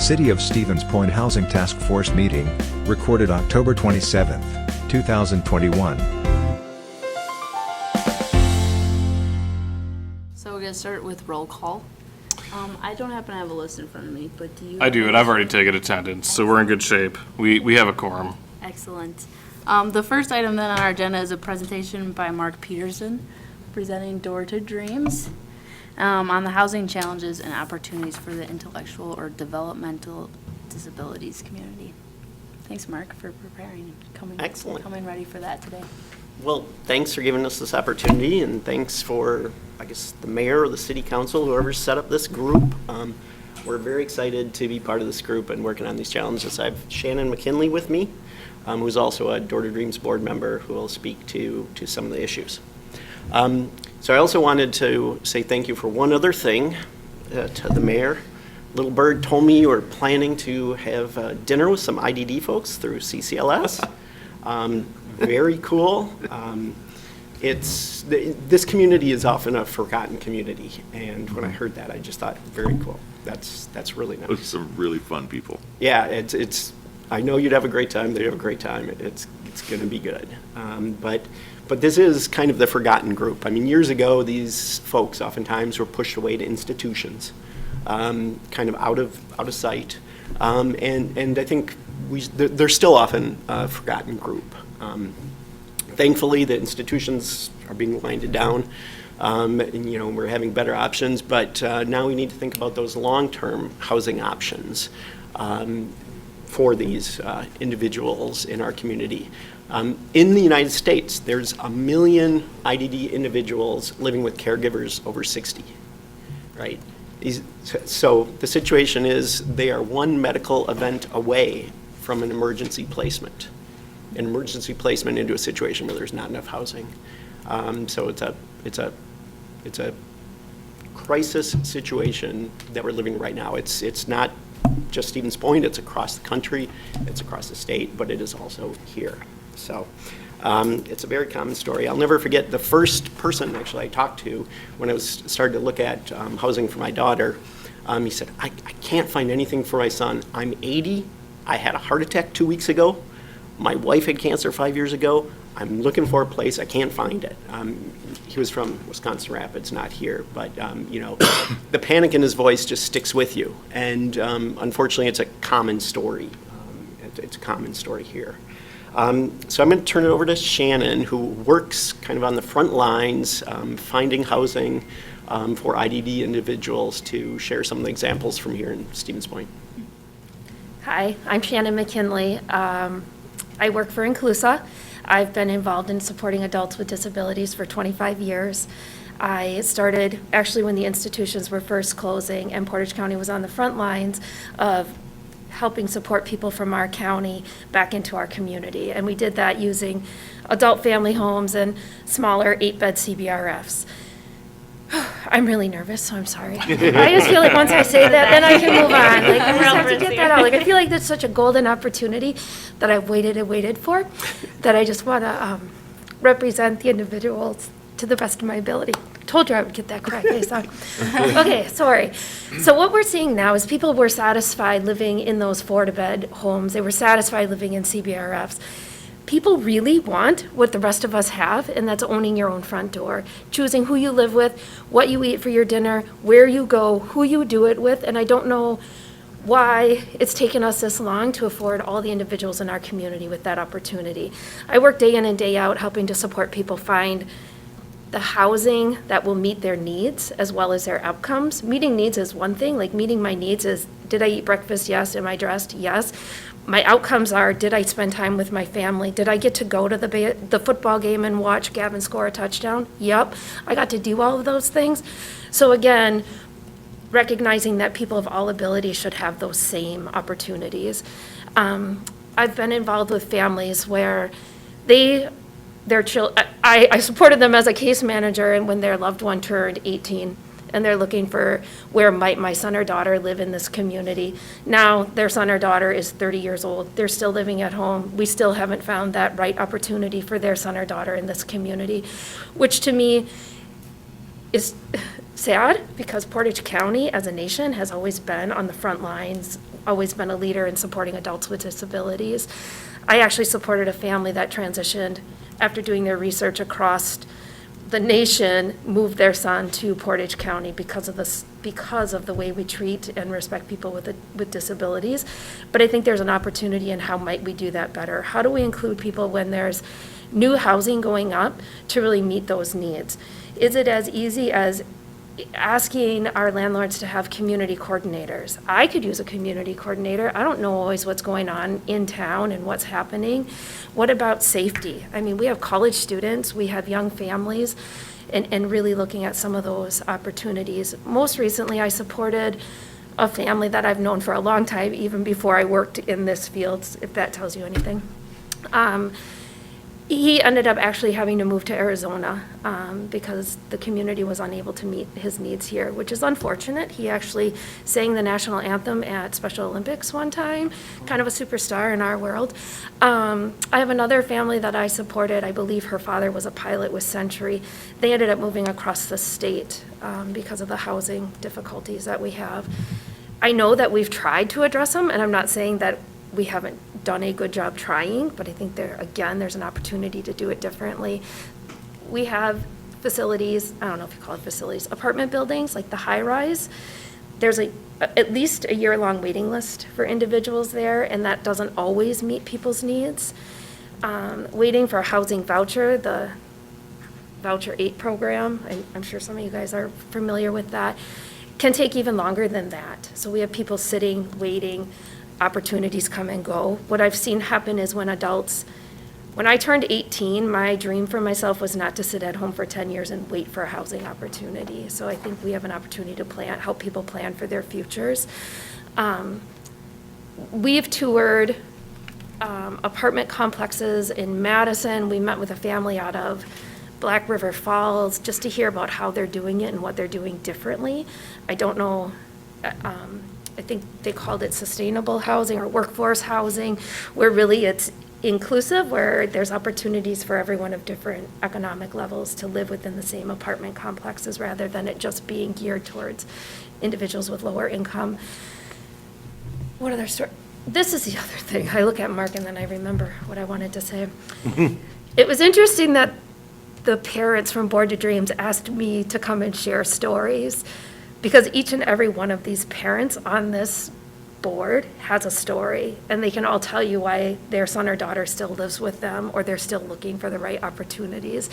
City of Stevens Point Housing Task Force meeting, recorded October 27, 2021. So we're going to start with roll call. I don't happen to have a list in front of me, but do you? I do, and I've already taken attendance, so we're in good shape. We have a quorum. Excellent. The first item then on our agenda is a presentation by Mark Peterson, presenting Door to Dreams, on the housing challenges and opportunities for the intellectual or developmental disabilities community. Thanks, Mark, for preparing and coming ready for that today. Well, thanks for giving us this opportunity, and thanks for, I guess, the mayor or the city council, whoever set up this group. We're very excited to be part of this group and working on these challenges. I have Shannon McKinnon with me, who's also a Door to Dreams board member, who will speak to some of the issues. So I also wanted to say thank you for one other thing to the mayor. Little Bird told me you were planning to have dinner with some IDD folks through CCLS. Very cool. This community is often a forgotten community, and when I heard that, I just thought, very cool. That's really nice. Those are some really fun people. Yeah, it's. I know you'd have a great time. They'd have a great time. It's going to be good. But this is kind of the forgotten group. I mean, years ago, these folks oftentimes were pushed away to institutions, kind of out of sight, and I think they're still often a forgotten group. Thankfully, the institutions are being winded down, and we're having better options. But now we need to think about those long-term housing options for these individuals in our community. In the United States, there's 1 million IDD individuals living with caregivers over 60, right? So the situation is they are one medical event away from an emergency placement into a situation where there's not enough housing. So it's a crisis situation that we're living right now. It's not just Stevens Point, it's across the country, it's across the state, but it is also here. So it's a very common story. I'll never forget the first person actually I talked to when I was starting to look at housing for my daughter. He said, I can't find anything for my son. I'm 80. I had a heart attack 2 weeks ago. My wife had cancer 5 years ago. I'm looking for a place. I can't find it. He was from Wisconsin Rapids, not here. But, the panic in his voice just sticks with you. And unfortunately, it's a common story. It's a common story here. So I'm going to turn it over to Shannon, who works kind of on the front lines, finding housing for IDD individuals, to share some of the examples from here in Stevens Point. Hi, I'm Shannon McKinnon. I work for Inclusa. I've been involved in supporting adults with disabilities for 25 years. I started actually when the institutions were first closing, and Portage County was on the front lines of helping support people from our county back into our community. And we did that using adult family homes and smaller 8-bed CBRFs. I'm really nervous, so I'm sorry. I just feel like once I say that, then I can move on. Like, I just have to get that out. Like, I feel like that's such a golden opportunity that I've waited and waited for, that I just want to represent the individuals to the best of my ability. Told you I would get that correct. Okay, sorry. So what we're seeing now is people were satisfied living in those 4-bed homes. They were satisfied living in CBRFs. People really want what the rest of us have, and that's owning your own front door, choosing who you live with, what you eat for your dinner, where you go, who you do it with, and I don't know why it's taken us this long to afford all the individuals in our community with that opportunity. I work day in and day out helping to support people find the housing that will meet their needs as well as their outcomes. Meeting needs is one thing, like meeting my needs is, did I eat breakfast? Yes. Am I dressed? Yes. My outcomes are, did I spend time with my family? Did I get to go to the football game and watch Gavin score a touchdown? Yep, I got to do all of those things. So again, recognizing that people of all abilities should have those same opportunities. I've been involved with families where I supported them as a case manager, and when their loved one turned 18, and they're looking for where might my son or daughter live in this community. Now their son or daughter is 30 years old. They're still living at home. We still haven't found that right opportunity for their son or daughter in this community, which to me is sad, because Portage County as a nation has always been on the front lines always been a leader in supporting adults with disabilities. I actually supported a family that transitioned after doing their research across the nation, moved their son to Portage County because of the way we treat and respect people with disabilities. But I think there's an opportunity in how might we do that better. How do we include people when there's new housing going up to really meet those needs? Is it as easy as asking our landlords to have community coordinators? I could use a community coordinator. I don't know always what's going on in town and what's happening. What about safety? I mean, we have college students, we have young families, and really looking at some of those opportunities. Most recently, I supported a family that I've known for a long time, even before I worked in this field, if that tells you anything. He ended up actually having to move to Arizona because the community was unable to meet his needs here, which is unfortunate. He actually sang the national anthem at Special Olympics one time, kind of a superstar in our world. I have another family that I supported. I believe her father was a pilot with Century. They ended up moving across the state because of the housing difficulties that we have. I know that we've tried to address them, and I'm not saying that we haven't done a good job trying, but I think there's an opportunity to do it differently. We have facilities, I don't know if you call it facilities, apartment buildings, like the high-rise. There's at least a year-long waiting list for individuals there, and that doesn't always meet people's needs. Waiting for a housing voucher, the Voucher 8 program, I'm sure some of you guys are familiar with that, can take even longer than that. So we have people sitting, waiting, opportunities come and go. What I've seen happen is when I turned 18, my dream for myself was not to sit at home for 10 years and wait for a housing opportunity. So I think we have an opportunity to help people plan for their futures. We've toured apartment complexes in Madison. We met with a family out of Black River Falls just to hear about how they're doing it and what they're doing differently. I don't know, I think they called it sustainable housing or workforce housing, where really it's inclusive, where there's opportunities for everyone of different economic levels to live within the same apartment complexes rather than it just being geared towards individuals with lower income. What other story? This is the other thing. I look at Mark and then I remember what I wanted to say. It was interesting that the parents from Board to Dreams asked me to come and share stories, because each and every one of these parents on this board has a story, and they can all tell you why their son or daughter still lives with them, or they're still looking for the right opportunities.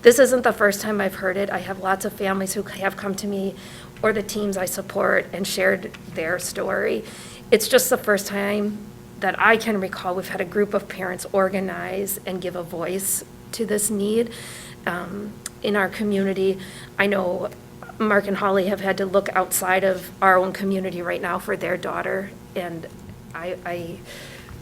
This isn't the first time I've heard it. I have lots of families who have come to me, or the teams I support, and shared their story. It's just the first time that I can recall we've had a group of parents organize and give a voice to this need in our community. I know Mark and Holly have had to look outside of our own community right now for their daughter, and I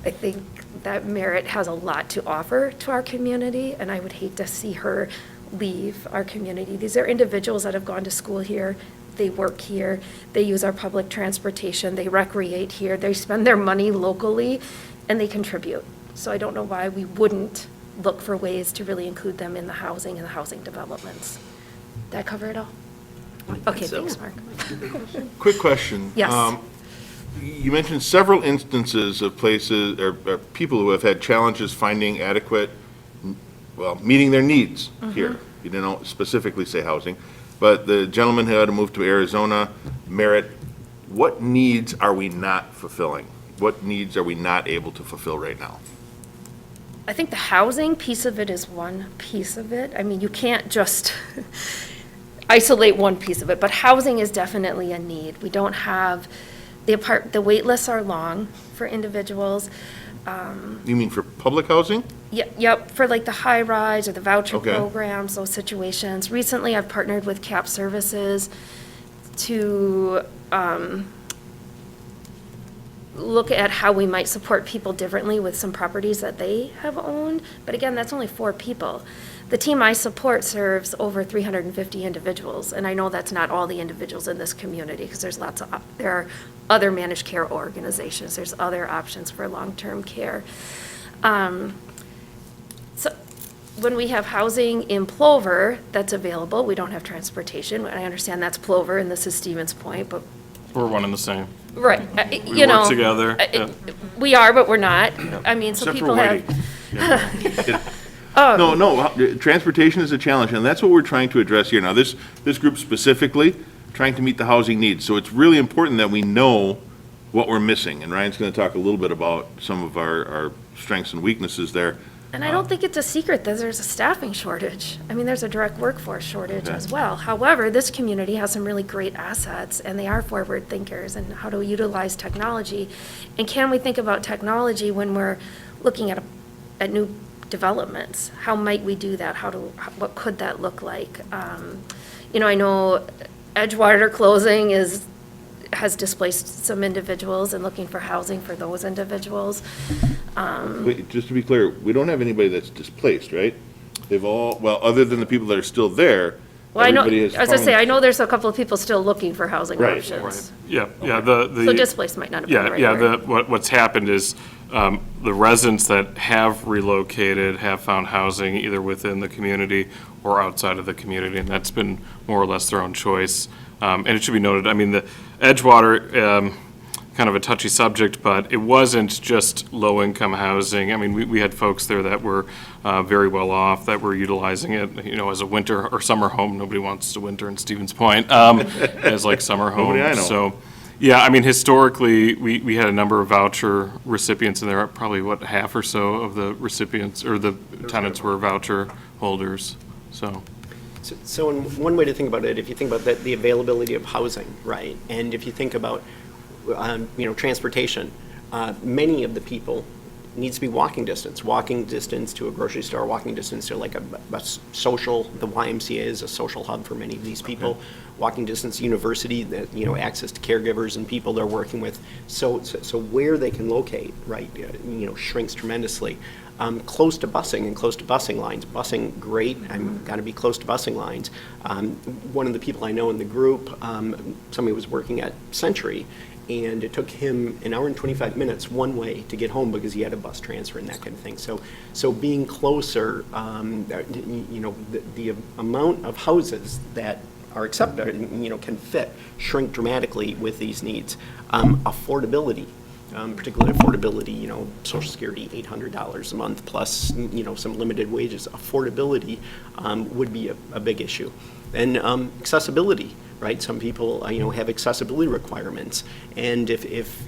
think that Merritt has a lot to offer to our community, and I would hate to see her leave our community. These are individuals that have gone to school here, they work here, they use our public transportation, they recreate here, they spend their money locally, and they contribute. So I don't know why we wouldn't look for ways to really include them in the housing and the housing developments. Did I cover it all? Okay, thanks, Mark. Quick question. Yes. You mentioned several instances of places or people who have had challenges finding adequate, meeting their needs here. You didn't specifically say housing, but the gentleman who had to move to Arizona, Merritt, what needs are we not fulfilling? What needs are we not able to fulfill right now? I think the housing piece of it is one piece of it. I mean, you can't just isolate one piece of it, but housing is definitely a need. We don't have, the wait lists are long for individuals. You mean for public housing? Yep, for like the high rise or the voucher Okay. programs, those situations. Recently, I've partnered with CAP Services to look at how we might support people differently with some properties that they have owned. But again, that's only 4 people. The team I support serves over 350 individuals, and I know that's not all the individuals in this community, because there are other managed care organizations, there's other options for long-term care. So when we have housing in Plover that's available, we don't have transportation. I understand that's Plover and this is Stevens Point, but We're one and the same. Right, We you know. work together. Yeah. We are, but we're not. I mean, so Except for people have. Whitey. No, transportation is a challenge, and that's what we're trying to address here. Now, this group specifically, trying to meet the housing needs. So it's really important that we know what we're missing, and Ryan's going to talk a little bit about some of our strengths and weaknesses there. And I don't think it's a secret that there's a staffing shortage. I mean, there's a direct workforce shortage Okay. as well. However, this community has some really great assets, and they are forward thinkers, and how to utilize technology. And can we think about technology when we're looking at new developments? How might we do that? What could that look like? You know, I know Edgewater closing has displaced some individuals and looking for housing for those individuals. Wait, just to be clear, we don't have anybody that's displaced, right? They've all, well, other than the people that are still there, Well, I know, everybody has as I say, found- I know there's a couple of people still looking for housing Right, options. Yeah, yeah, So displaced might not have been the right word. what's happened is, the residents that have relocated have found housing either within the community or outside of the community, and that's been more or less their own choice. And it should be noted, I mean, the Edgewater, kind of a touchy subject, but it wasn't just low-income housing. I mean, we had folks there that were very well off, that were utilizing it, you know, as a winter or summer home. Nobody wants to winter in Stevens Point, as like summer home. Nobody I know. So, yeah, I mean, historically, we had a number of voucher recipients, and there are probably, what, half or so of the recipients, or the tenants were voucher holders, so. So in one way to think about it, if you think about the availability of housing, right? And if you think about, transportation, many of the people needs to be walking distance to a grocery store, walking distance to like a social, the YMCA is a social hub for many of these people, walking distance to university, that, access to caregivers and people they're working with. So where they can locate, right, shrinks tremendously. Close to busing and close to busing lines. Busing, great, I've got to be close to busing lines. One of the people I know in the group, somebody was working at Century, and it took him an hour and 25 minutes one way to get home because he had a bus transfer and that kind of thing. So being closer, the amount of houses that are accepted, can fit, shrink dramatically with these needs. Affordability. Particularly affordability, Social Security, $800 a month plus, some limited wages. Affordability would be a big issue. And accessibility, right? Some people, have accessibility requirements. And if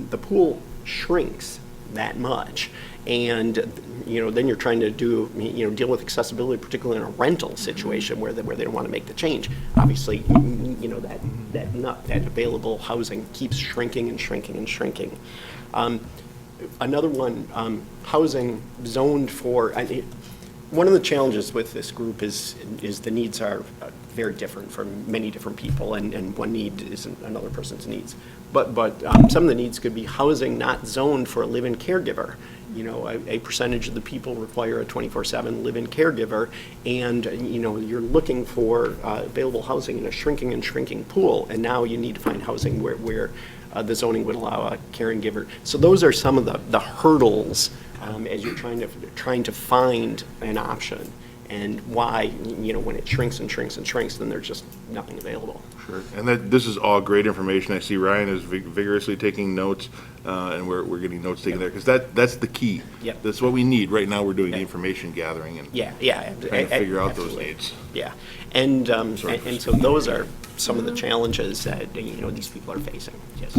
the pool shrinks that much, and, then you're trying to deal with accessibility, particularly in a rental situation where they don't want to make the change. Obviously, that available housing keeps shrinking and shrinking and shrinking. Another one, housing zoned for, one of the challenges with this group is the needs are very different for many different people, and one need isn't another person's needs. But some of the needs could be housing not zoned for a live-in caregiver. A percentage of the people require a 24/7 live-in caregiver, and, you're looking for available housing in a shrinking and shrinking pool, and now you need to find housing where the zoning would allow a caregiver. So those are some of the hurdles as you're trying to find an option, and why, when it shrinks and shrinks and shrinks, then there's just nothing available. Sure, and this is all great information. I see Ryan is vigorously taking notes, and we're getting notes taken there, because that's the key. Yep. That's what we need. Right now, we're doing the information gathering and Yeah. trying to figure out those Absolutely. needs. Yeah, and so those are some of the challenges that, these people are facing, yes.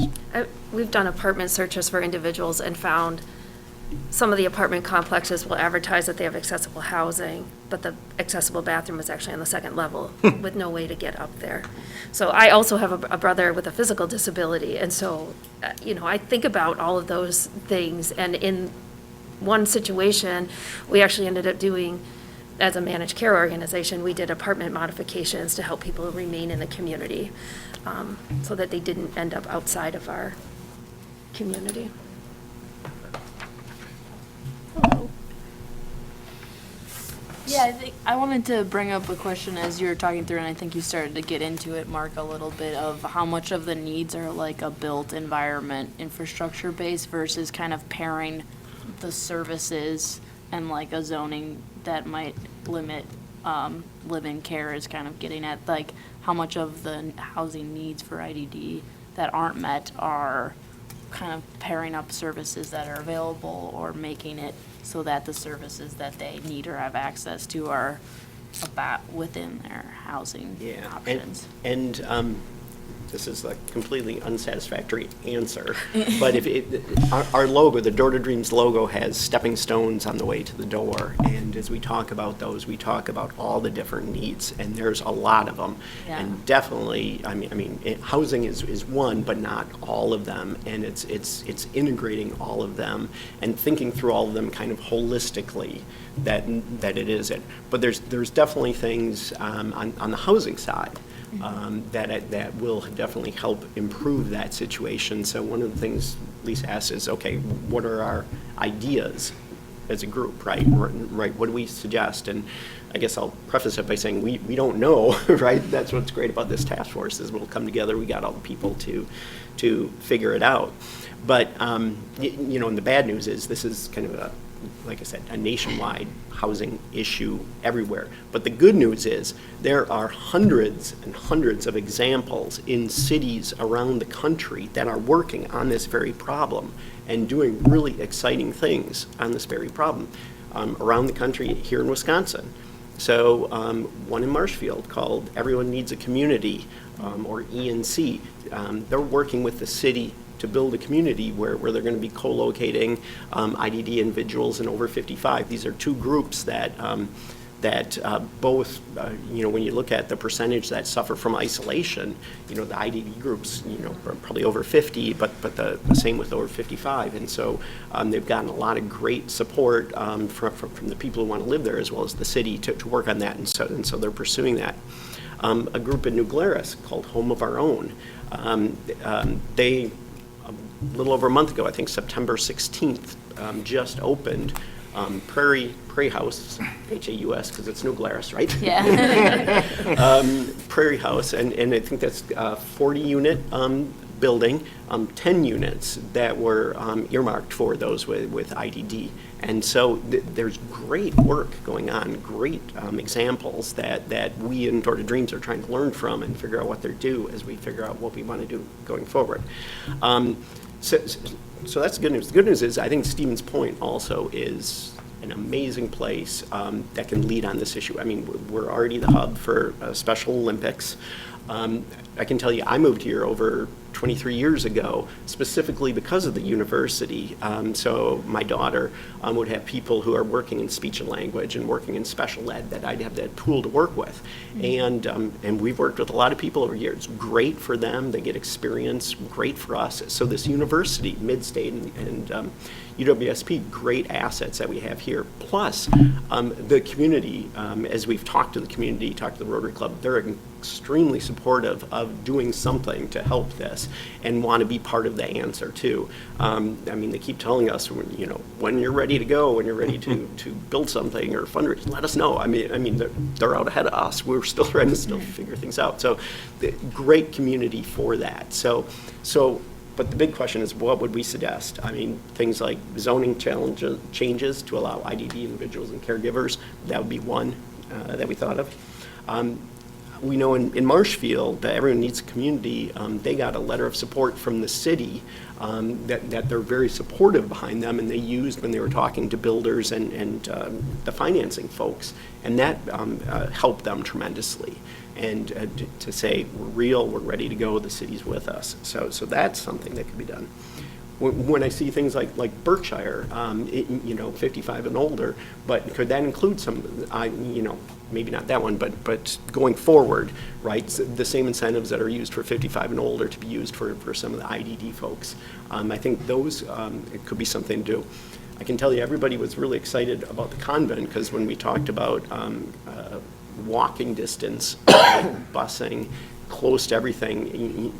We've done apartment searches for individuals and found some of the apartment complexes will advertise that they have accessible housing, but the accessible bathroom is actually on the second level with no way to get up there. So I also have a brother with a physical disability, and so, I think about all of those things. And in one situation, we actually ended up doing, as a managed care organization, we did apartment modifications to help people remain in the community, so that they didn't end up outside of our community. Yeah, I think I wanted to bring up a question as you were talking through, and I think you started to get into it, Mark, a little bit, of how much of the needs are like a built environment, infrastructure based, versus kind of pairing the services and like a zoning that might limit live-in care is kind of getting at. Like, how much of the housing needs for IDD that aren't met are kind of pairing up services that are available or making it so that the services that they need or have access to are about within their housing Yeah, options. and this is a completely unsatisfactory answer, but our logo, the Door to Dreams logo, has stepping stones on the way to the door, and as we talk about those, we talk about all the different needs, and there's a lot of them. Yeah. And definitely, housing is one, but not all of them, and it's integrating all of them and thinking through all of them kind of holistically that it is it. But there's definitely things on the housing side that will definitely help improve that situation. So one of the things Lisa asked is, okay, what are our ideas as a group, right? Right. What do we suggest? And I guess I'll preface it by saying we don't know, right? That's what's great about this task force is we'll come together. We got all the people to figure it out. But and the bad news is this is kind of like I said, a nationwide housing issue everywhere. But the good news is there are hundreds and hundreds of examples in cities around the country that are working on this very problem and doing really exciting things on this very problem around the country here in Wisconsin. So one in Marshfield called Everyone Needs a Community, or ENC. They're working with the city to build a community where they're going to be co-locating IDD individuals and over 55. These are two groups that both, when you look at the percentage that suffer from isolation, the IDD groups, are probably over 50, but the same with over 55. And so they've gotten a lot of great support from the people who want to live there as well as the city to work on that. And so they're pursuing that. A group in New Glarus called Home of Our Own. They a little over a month ago, I think September 16th, just opened Prairie House, H-A-U-S, because it's New Glarus, right? Yeah. Prairie House, and I think that's a 40-unit building, 10 units that were earmarked for those with IDD. And so there's great work going on, great examples that we in Door to Dreams are trying to learn from and figure out what they do as we figure out what we want to do going forward. So that's good news. The good news is I think Stephen's Point also is an amazing place that can lead on this issue. I mean, we're already the hub for Special Olympics. I can tell you I moved here over 23 years ago, specifically because of the university. So my daughter would have people who are working in speech and language and working in special ed that I'd have that pool to work with. And we've worked with a lot of people over years. Great for them, they get experience, great for us. So this university, Mid-State and UWSP, great assets that we have here. Plus, the community, as we've talked to the community, talked to the Rotary Club, they're extremely supportive of doing something to help this and want to be part of the answer too. I mean, they keep telling us, when you're ready to go, when you're ready to build something or fundraise, let us know. I mean, they're out ahead of us. We're still trying to figure things out. So, great community for that. But the big question is, what would we suggest? I mean, things like zoning changes to allow IDD individuals and caregivers, that would be one that we thought of. We know in Marshfield, Everyone Needs a Community, they got a letter of support from the city that they're very supportive behind them, and they used when they were talking to builders and the financing folks, and that helped them tremendously. And to say, we're real, we're ready to go, the city's with us. So that's something that could be done. When I see things like Berkshire, 55 and older, but could that include some, maybe not that one, but going forward, right? The same incentives that are used for 55 and older to be used for some of the IDD folks. I think those, it could be something to do. I can tell you everybody was really excited about the convent because when we talked about walking distance, busing, close to everything,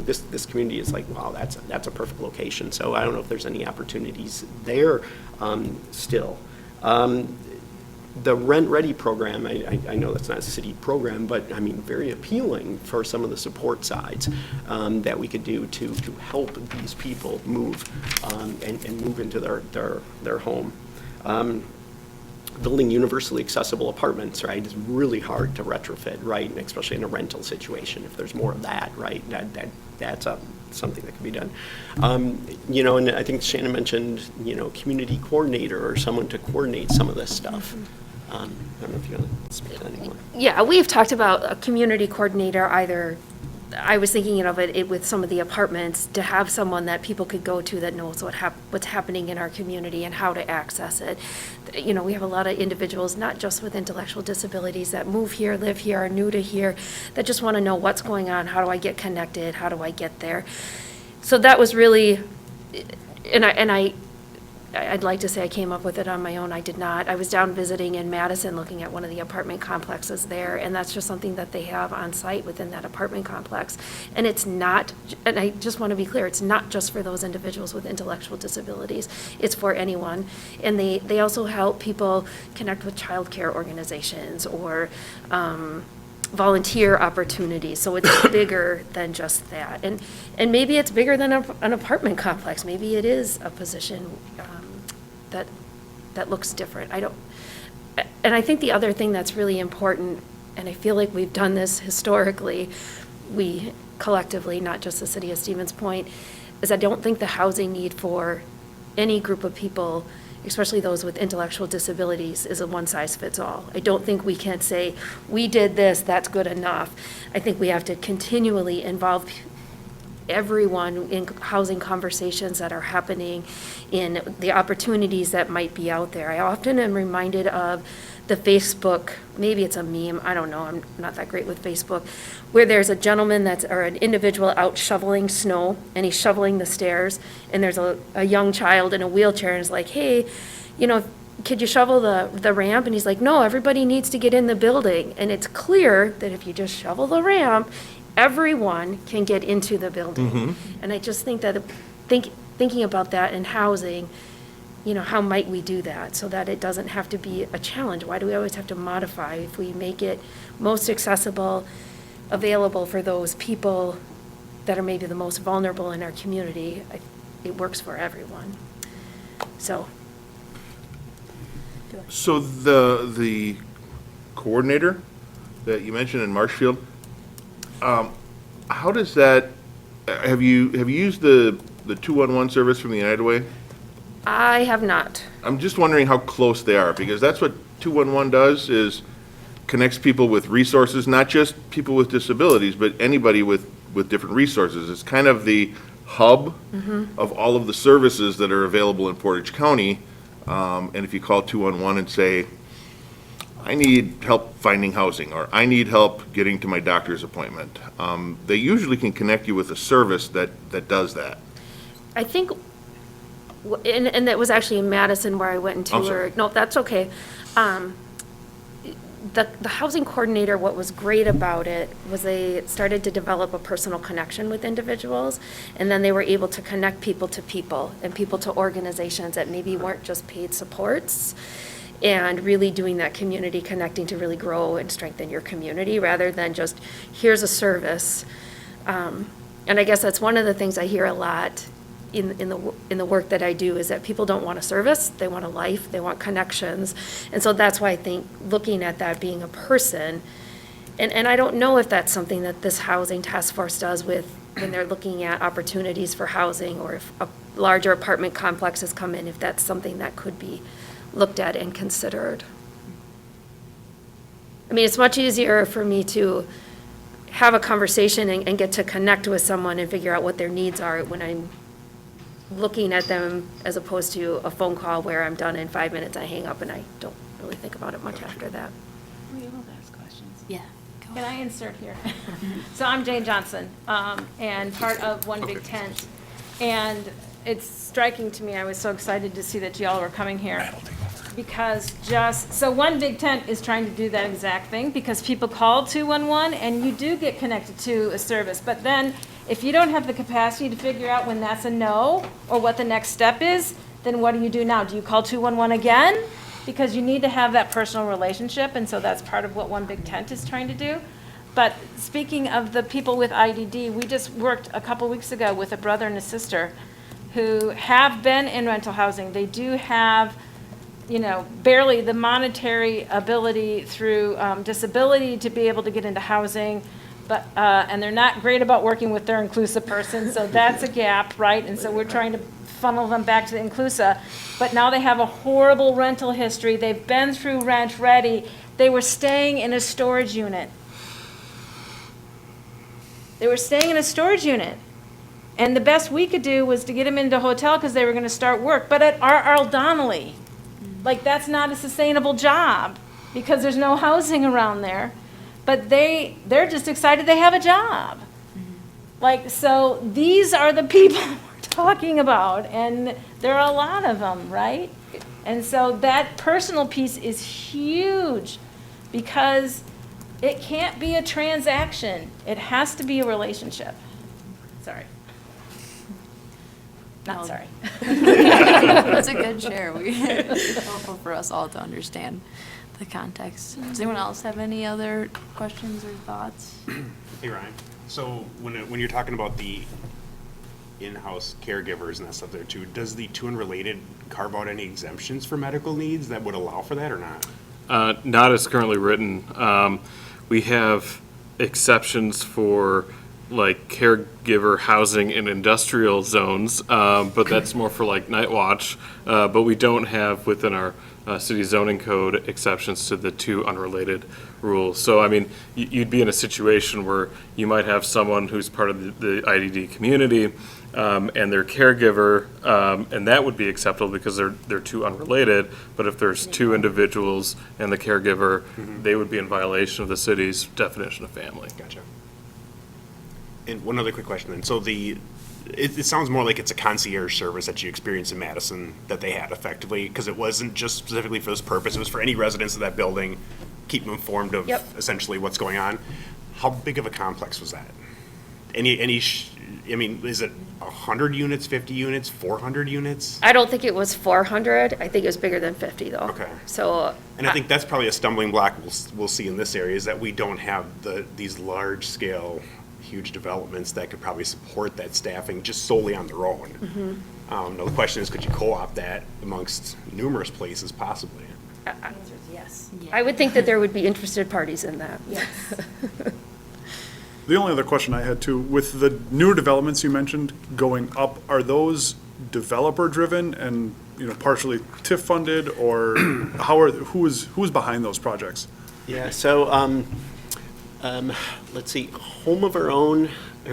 this community is like, wow, that's a perfect location. So I don't know if there's any opportunities there still. The Rent Ready program, I know that's not a city program, but I mean, very appealing for some of the support sides that we could do to help these people move and move into their home. building universally accessible apartments, right, is really hard to retrofit, right, and especially in a rental situation, if there's more of that, right, that's something that can be done. You know, and I think Shannon mentioned, you know, community coordinator or someone to coordinate some of this stuff. I don't know if you want to speak to that anymore. Yeah, we've talked about a community coordinator, either, I was thinking of it with some of the apartments, to have someone that people could go to that knows what's happening in our community and how to access it. You know, we have a lot of individuals, not just with intellectual disabilities, that move here, live here, are new to here, that just want to know what's going on, how do I get connected, how do I get there? So that was really, I'd like to say I came up with it on my own. I did not. I was down visiting in Madison, looking at one of the apartment complexes there, and that's just something that they have on site within that apartment complex. And it's not, and I just want to be clear, it's not just for those individuals with intellectual disabilities. It's for anyone. And they also help people connect with childcare organizations or volunteer opportunities, so it's bigger than just that. And maybe it's bigger than an apartment complex. Maybe it is a position that looks different. And I think the other thing that's really important, and I feel like we've done this historically, we collectively, not just the city of Stevens Point, is I don't think the housing need for any group of people, especially those with intellectual disabilities, is a one-size-fits-all. I don't think we can say, we did this, that's good enough. I think we have to continually involve everyone in housing conversations that are happening, in the opportunities that might be out there. I often am reminded of the Facebook, maybe it's a meme, I don't know, I'm not that great with Facebook, where there's a gentleman or an individual out shoveling snow, and he's shoveling the stairs, and there's a young child in a wheelchair, and is like, hey, you know, could you shovel the ramp? And he's like, no, everybody needs to get in the building. And it's clear that if you just shovel the ramp, everyone can get into the building. And I just think that thinking about that in housing, you know, how might we do that so that it doesn't have to be a challenge? Why do we always have to modify? If we make it most accessible, available for those people that are maybe the most vulnerable in our community, it works for everyone. So the coordinator that you mentioned in Marshfield, how does that, have you used the 211 service from the United Way? I have not. I'm just wondering how close they are, because that's what 211 does, is connects people with resources, not just people with disabilities, but anybody with different resources. It's kind of the hub of all of the services that are available in Portage County. And if you call 211 and say, I need help finding housing, or I need help getting to my doctor's appointment, they usually can connect you with a service that does that. I think, and that was actually in Madison where I went and toured. No, that's okay. The housing coordinator, what was great about it was they started to develop a personal connection with individuals, and then they were able to connect people to people and people to organizations that maybe weren't just paid supports, and really doing that community connecting to really grow and strengthen your community rather than just, here's a service. And I guess that's one of the things I hear a lot in the work that I do, is that people don't want a service, they want a life, they want connections. And so that's why I think looking at that being a person, and I don't know if that's something that this housing task force does when they're looking at opportunities for housing, or if a larger apartment complexes come in, if that's something that could be looked at and considered. I mean, it's much easier for me to have a conversation and get to connect with someone and figure out what their needs are when I'm looking at them, as opposed to a phone call where I'm done in 5 minutes, I hang up, and I don't really think about it much after that. Are you able to ask questions? Yeah. Can I insert here? So I'm Jane Johnson, and part of One Big Tent. And it's striking to me, I was so excited to see that y'all were coming here. Because so One Big Tent is trying to do that exact thing, because people call 211 and you do get connected to a service. But then if you don't have the capacity to figure out when that's a no, or what the next step is, then what do you do now? Do you call 211 again? Because you need to have that personal relationship, and so that's part of what One Big Tent is trying to do. But speaking of the people with IDD, we just worked a couple weeks ago with a brother and a sister who have been in rental housing. They do have barely the monetary ability through disability to be able to get into housing, but, and they're not great about working with their inclusive person, so that's a gap, right? And so we're trying to funnel them back to the inclusive, but now they have a horrible rental history. They've been through Rent Ready. They were staying in a storage unit. And the best we could do was to get them into a hotel because they were going to start work. But at R.R. Donnelly, like, that's not a sustainable job because there's no housing around there. But they're just excited they have a job. Like, so these are the people we're talking about, and there are a lot of them, right? And so that personal piece is huge because it can't be a transaction. It has to be a relationship. Sorry. Not sorry. That's a good share. It's helpful for us all to understand the context. Does anyone else have any other questions or thoughts? Hey, Ryan. So when you're talking about the in-house caregivers and that stuff there too, does the two unrelated carve out any exemptions for medical needs that would allow for that or not? Not as currently written. We have exceptions for like caregiver housing in industrial zones, but that's more for like night watch. But we don't have within our city zoning code exceptions to the two unrelated rules. So, I mean, you'd be in a situation where you might have someone who's part of the IDD community and their caregiver, and that would be acceptable because they're two unrelated. But if there's two individuals and the caregiver, they would be in violation of the city's definition of family. Gotcha. And one other quick question then. So it sounds more like it's a concierge service that you experienced in Madison that they had effectively, because it wasn't just specifically for this purpose. It was for any residents of that building, keep them informed of essentially what's going on. How big of a complex was that? I mean, is it 100 units, 50 units, 400 units? I don't think it was 400. I think it was bigger than 50, though. Okay. So. And I think that's probably a stumbling block we'll see in this area, is that we don't have these large-scale, huge developments that could probably support that staffing just solely on their own. Now the question is, could you co-opt that amongst numerous places possibly? The answer is yes. I would think that there would be interested parties in that. Yes. The only other question I had too, with the newer developments you mentioned going up, are those developer-driven and, partially TIF funded, or who's behind those projects? Yeah, so, let's see, Home of Our Own,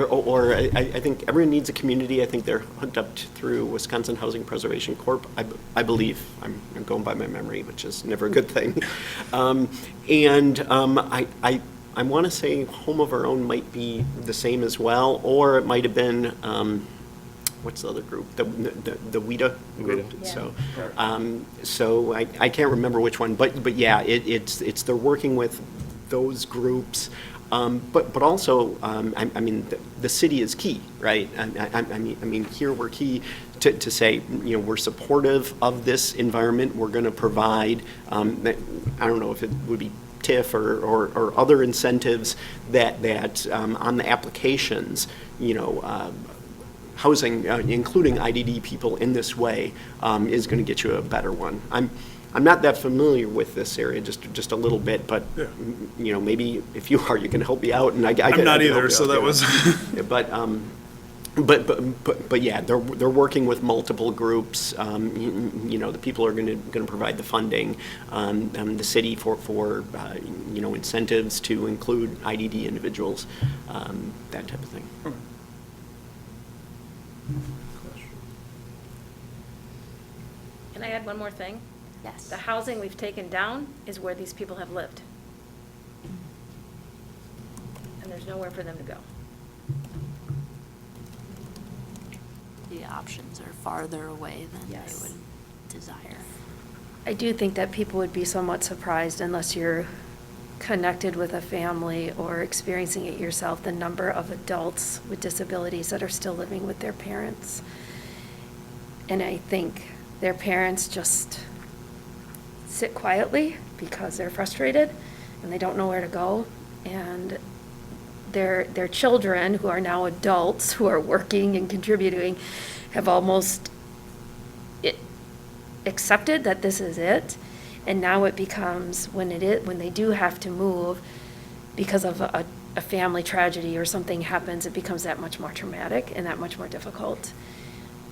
or I think Everyone Needs a Community. I think they're hooked up through Wisconsin Housing Preservation Corp., I believe. I'm going by my memory, which is never a good thing. I want to say Home of Our Own might be the same as well, or it might have been, what's the other group? The WIDA group. Yeah. So I can't remember which one, but yeah, it's they're working with those groups. But also, I mean, the city is key, right? I mean, here we're key to say, we're supportive of this environment. We're going to provide, I don't know if it would be TIF or other incentives that on the applications, housing, including IDD people in this way, is going to get you a better one. I'm not that familiar with this area, just a little bit, but maybe if you are, you can help me out. And I'm not either, so that was. But yeah, they're working with multiple groups. The people are going to provide the funding. The city for incentives to include IDD individuals, that type of thing. Okay. Can I add one more thing? Yes. The housing we've taken down is where these people have lived. And there's nowhere for them to go. The options are farther away than Yes. they would desire. I do think that people would be somewhat surprised, unless you're connected with a family or experiencing it yourself, the number of adults with disabilities that are still living with their parents. And I think their parents just sit quietly because they're frustrated and they don't know where to go. And their children, who are now adults, who are working and contributing, have almost accepted that this is it. And now it becomes, when they do have to move because of a family tragedy or something happens, it becomes that much more traumatic and that much more difficult.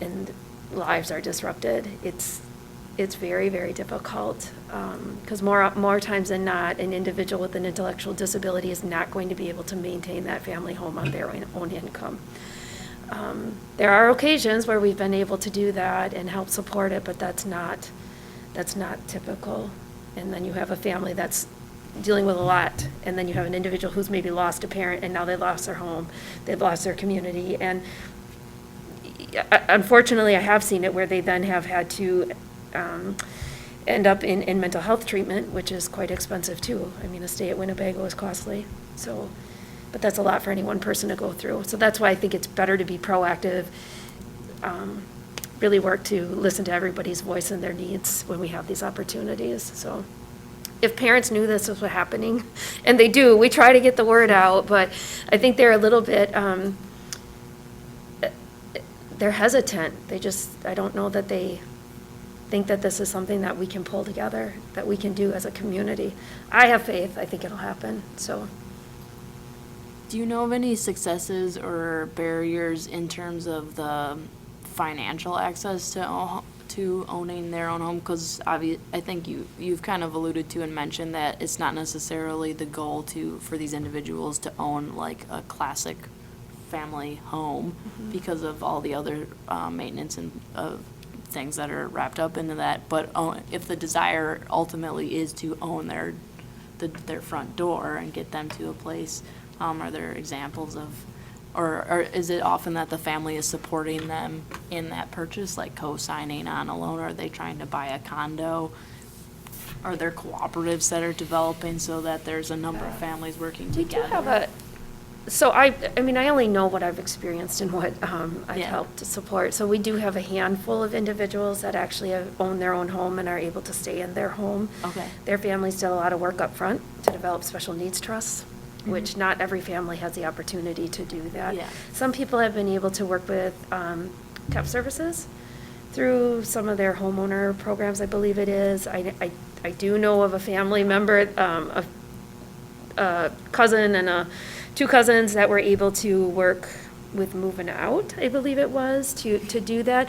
And lives are disrupted. It's very, very difficult, because more times than not, an individual with an intellectual disability is not going to be able to maintain that family home on their own income. There are occasions where we've been able to do that and help support it, but that's not typical. And then you have a family that's dealing with a lot, and then you have an individual who's maybe lost a parent, and now they lost their home, they've lost their community, and unfortunately, I have seen it where they then have had to end up in mental health treatment, which is quite expensive too. I mean, a stay at Winnebago is costly, so, but that's a lot for any one person to go through. So that's why I think it's better to be proactive, really work to listen to everybody's voice and their needs when we have these opportunities, so. If parents knew this was what happening, and they do, we try to get the word out, but I think they're a little bit, they're hesitant. I don't know that they think that this is something that we can pull together, that we can do as a community. I have faith, I think it'll happen, so. Do you know of any successes or barriers in terms of the financial access to owning their own home? Because I think you've kind of alluded to and mentioned that it's not necessarily the goal for these individuals to own like a classic family home because of all the other maintenance and things that are wrapped up into that. But if the desire ultimately is to own their front door and get them to a place, are there examples of, or is it often that the family is supporting them in that purchase, like co-signing on a loan? Are they trying to buy a condo? Are there cooperatives that are developing so that there's a number of families working together? We do have so I mean, I only know what I've experienced and what I've helped to support. So we do have a handful of individuals that actually own their own home and are able to stay in their home. Okay. Their families did a lot of work up front to develop special needs trusts, which not every family has the opportunity to do that. Yeah. Some people have been able to work with TEP services through some of their homeowner programs, I believe it is. I do know of a family member, a cousin and two cousins that were able to work with moving out, I believe it was, to do that.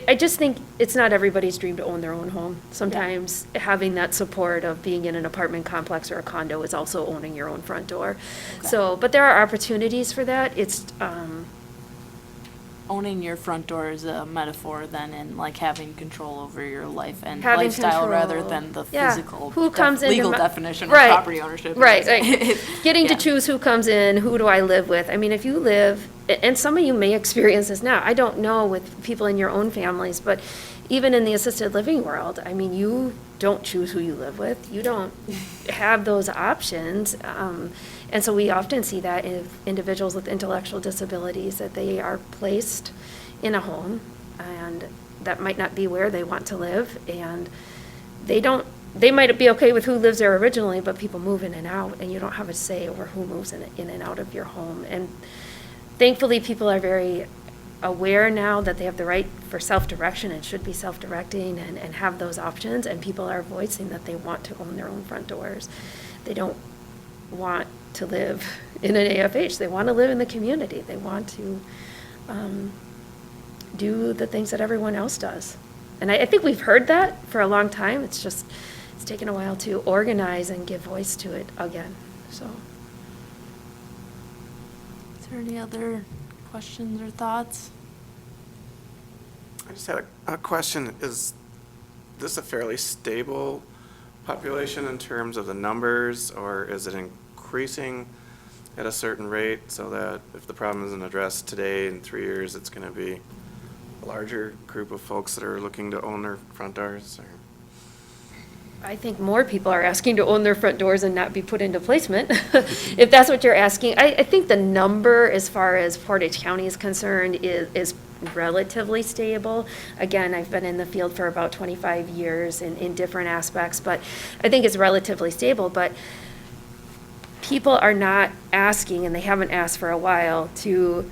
I just think it's not everybody's dream to own their own home. Sometimes having that support of being in an apartment complex or a condo is also owning your own front door. Okay. So, but there are opportunities for that. It's, Owning your front door is a metaphor then in like having control over your life and having lifestyle control. rather than the Yeah. physical Who comes into legal my- definition Right. of property ownership. Right, getting Yeah. to choose who comes in, who do I live with? I mean, if you live, and some of you may experience this now, I don't know with people in your own families, but even in the assisted living world, I mean, you don't choose who you live with. You don't have those options. And so we often see that in individuals with intellectual disabilities, that they are placed in a home, and that might not be where they want to live, and they might be okay with who lives there originally, but people move in and out, and you don't have a say over who moves in and out of your home. And thankfully, people are very aware now that they have the right for self-direction and should be self-directing and have those options, and people are voicing that they want to own their own front doors. They don't want to live in an AFH. They want to live in the community. They want to do the things that everyone else does. And I think we've heard that for a long time. It's taken a while to organize and give voice to it again, so. Is there any other questions or thoughts? I just had a question. Is this a fairly stable population in terms of the numbers, or is it increasing at a certain rate so that if the problem isn't addressed today, in 3 years, it's going to be a larger group of folks that are looking to own their front doors? Or? I think more people are asking to own their front doors and not be put into placement, if that's what you're asking. I think the number, as far as Portage County is concerned, is relatively stable. Again, I've been in the field for about 25 years in different aspects, but I think it's relatively stable. But people are not asking, and they haven't asked for a while, to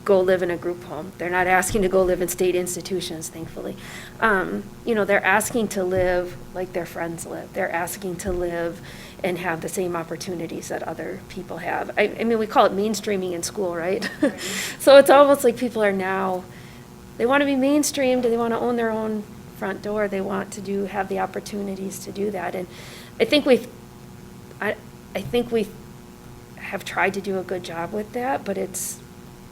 go live in a group home. They're not asking to go live in state institutions, thankfully. You know, they're asking to live like their friends live. They're asking to live and have the same opportunities that other people have. I mean, we call it mainstreaming in school, right? So it's almost like people are now, they want to be mainstreamed, they want to own their own front door, they want to have the opportunities to do that. And I think I think we have tried to do a good job with that, but it's,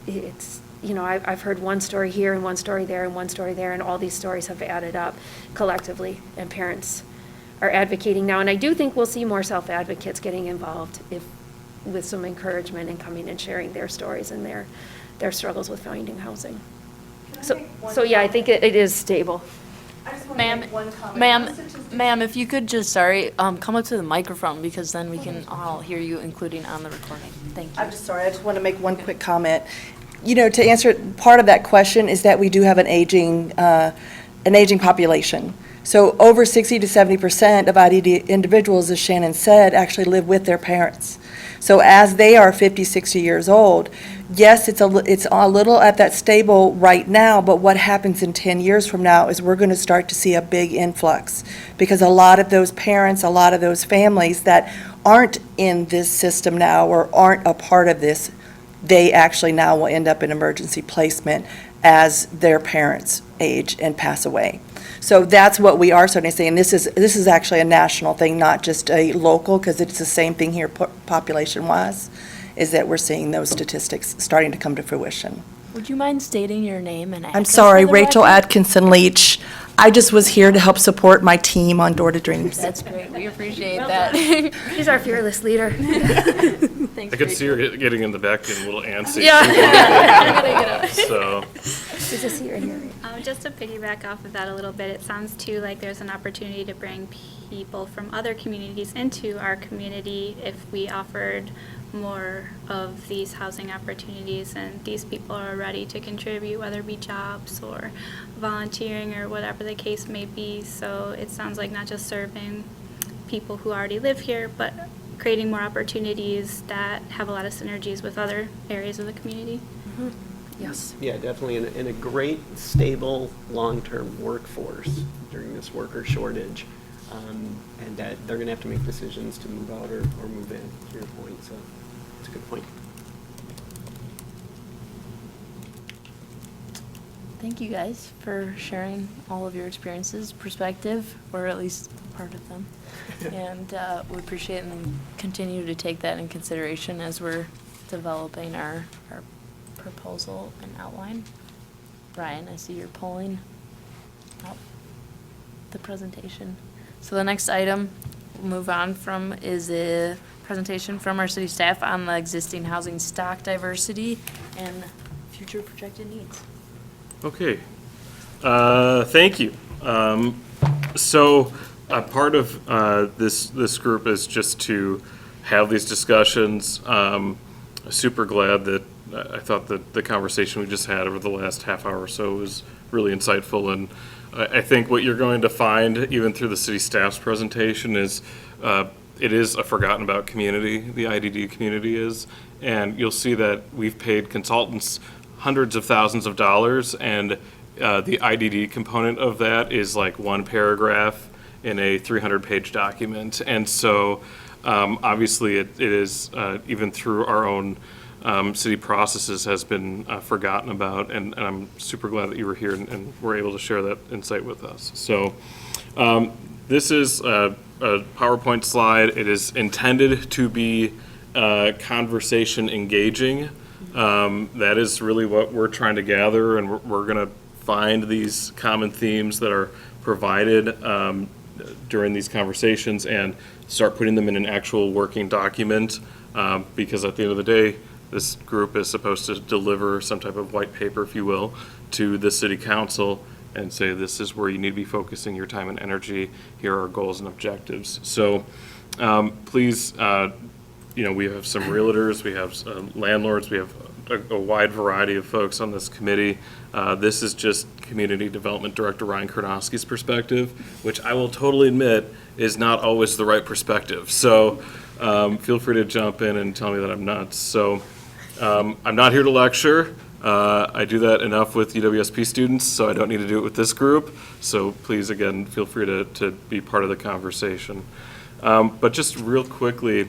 you know, I've heard one story here and one story there and one story there, and all these stories have added up collectively, and parents are advocating now. And I do think we'll see more self-advocates getting involved with some encouragement and coming and sharing their stories and their struggles with finding housing. So yeah, I think it is stable. Ma'am, if you could just, come up to the microphone, because then we can all hear you, including on the recording. Thank you. I'm just sorry, I just want to make one quick comment. You know, to answer, part of that question is that we do have an aging population. So over 60 to 70% of IDD individuals, as Shannon said, actually live with their parents. So as they are 50, 60 years old, yes, it's a little at that stable right now, but what happens in 10 years from now is we're going to start to see a big influx, because a lot of those parents, a lot of those families that aren't in this system now or aren't a part of this, they actually now will end up in emergency placement as their parents age and pass away. So that's what we are starting to see, and this is actually a national thing, not just a local, because it's the same thing here population-wise, is that we're seeing those statistics starting to come to fruition. Would you mind stating your name and address? I'm sorry, for the Rachel record? Atkinson Leach. I just was here to help support my team on Door to Dreams. That's great. We appreciate that. She's our fearless leader. Thanks, I could see her Rachel. getting in the back getting a little antsy. Yeah. So, Is this here? Just to piggyback off of that a little bit, it sounds too like there's an opportunity to bring people from other communities into our community if we offered more of these housing opportunities, and these people are ready to contribute, whether it be jobs or volunteering or whatever the case may be. So it sounds like not just serving people who already live here, but creating more opportunities that have a lot of synergies with other areas of the community. Mm-hmm. Yes. Yeah, definitely in a great, stable, long-term workforce during this worker shortage. And that they're going to have to make decisions to move out or move in, to your point. So it's a good point. Thank you guys for sharing all of your experiences, perspective, or at least part of them. And we appreciate and continue to take that in consideration as we're developing our proposal and outline. Ryan, I see you're pulling up the presentation. So the next item we'll move on from is a presentation from our city staff on the existing housing stock diversity and future projected needs. okay. Thank you. So part of this group is just to have these discussions. Super glad that I thought that the conversation we just had over the last half hour or so was really insightful, and I think what you're going to find, even through the city staff's presentation, is it is a forgotten about community, the IDD community is, and you'll see that we've paid consultants hundreds of thousands of dollars, and the IDD component of that is like one paragraph in a 300-page document. And so obviously it is, even through our own city processes, has been forgotten about, and I'm super glad that you were here and were able to share that insight with us. So this is a PowerPoint slide. It is intended to be conversation engaging. That is really what we're trying to gather, and we're going to find these common themes that are provided during these conversations and start putting them in an actual working document, because at the end of the day, this group is supposed to deliver some type of white paper, if you will, to the city council and say, this is where you need to be focusing your time and energy. Here are our goals and objectives. So please, we have some realtors, we have landlords, we have a wide variety of folks on this committee. This is just Community Development Director Ryan Karnowski's perspective, which I will totally admit is not always the right perspective. So feel free to jump in and tell me that I'm nuts. So I'm not here to lecture. I do that enough with UWSP students, so I don't need to do it with this group. So please, again, feel free to be part of the conversation. But just real quickly,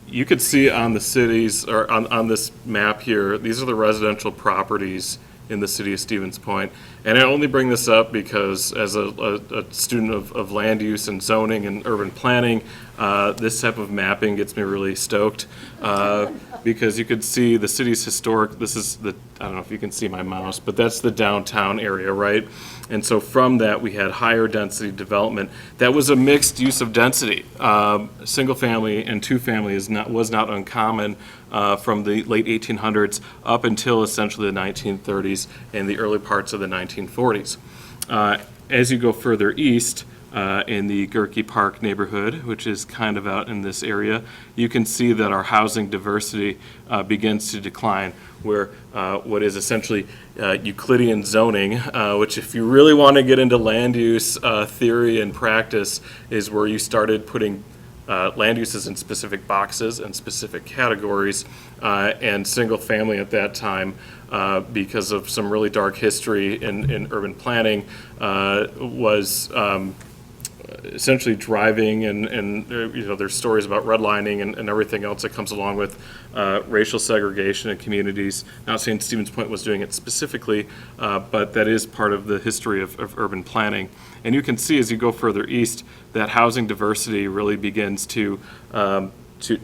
you could see on the cities, or on this map here, these are the residential properties in the city of Stevens Point. And I only bring this up because as a student of land use and zoning and urban planning, this type of mapping gets me really stoked. Because you could see the city's historic, this is the, I don't know if you can see my mouse, but that's the downtown area, right? And so from that, we had higher density development. That was a mixed use of density. Single family and two family was not uncommon from the late 1800s up until essentially the 1930s and the early parts of the 1940s. As you go further east, in the Gerke Park neighborhood, which is kind of out in this area, you can see that our housing diversity begins to decline, where what is essentially Euclidean zoning, which if you really want to get into land use theory and practice, is where you started putting land uses in specific boxes and specific categories, and single family at that time, because of some really dark history in urban planning, was essentially driving, and there's stories about redlining and everything else that comes along with racial segregation in communities. Not saying Stevens Point was doing it specifically, but that is part of the history of urban planning. And you can see as you go further east that housing diversity really begins to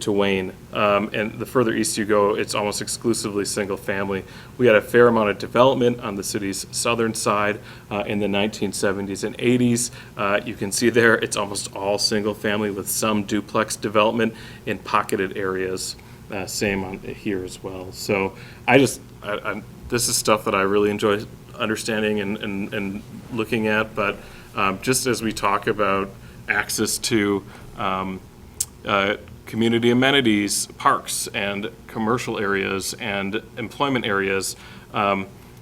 wane. And the further east you go, it's almost exclusively single family. We had a fair amount of development on the city's southern side in the 1970s and 80s. You can see there it's almost all single family with some duplex development in pocketed areas. Same on here as well. So this is stuff that I really enjoy understanding and looking at, but just as we talk about access to community amenities, parks, and commercial areas and employment areas,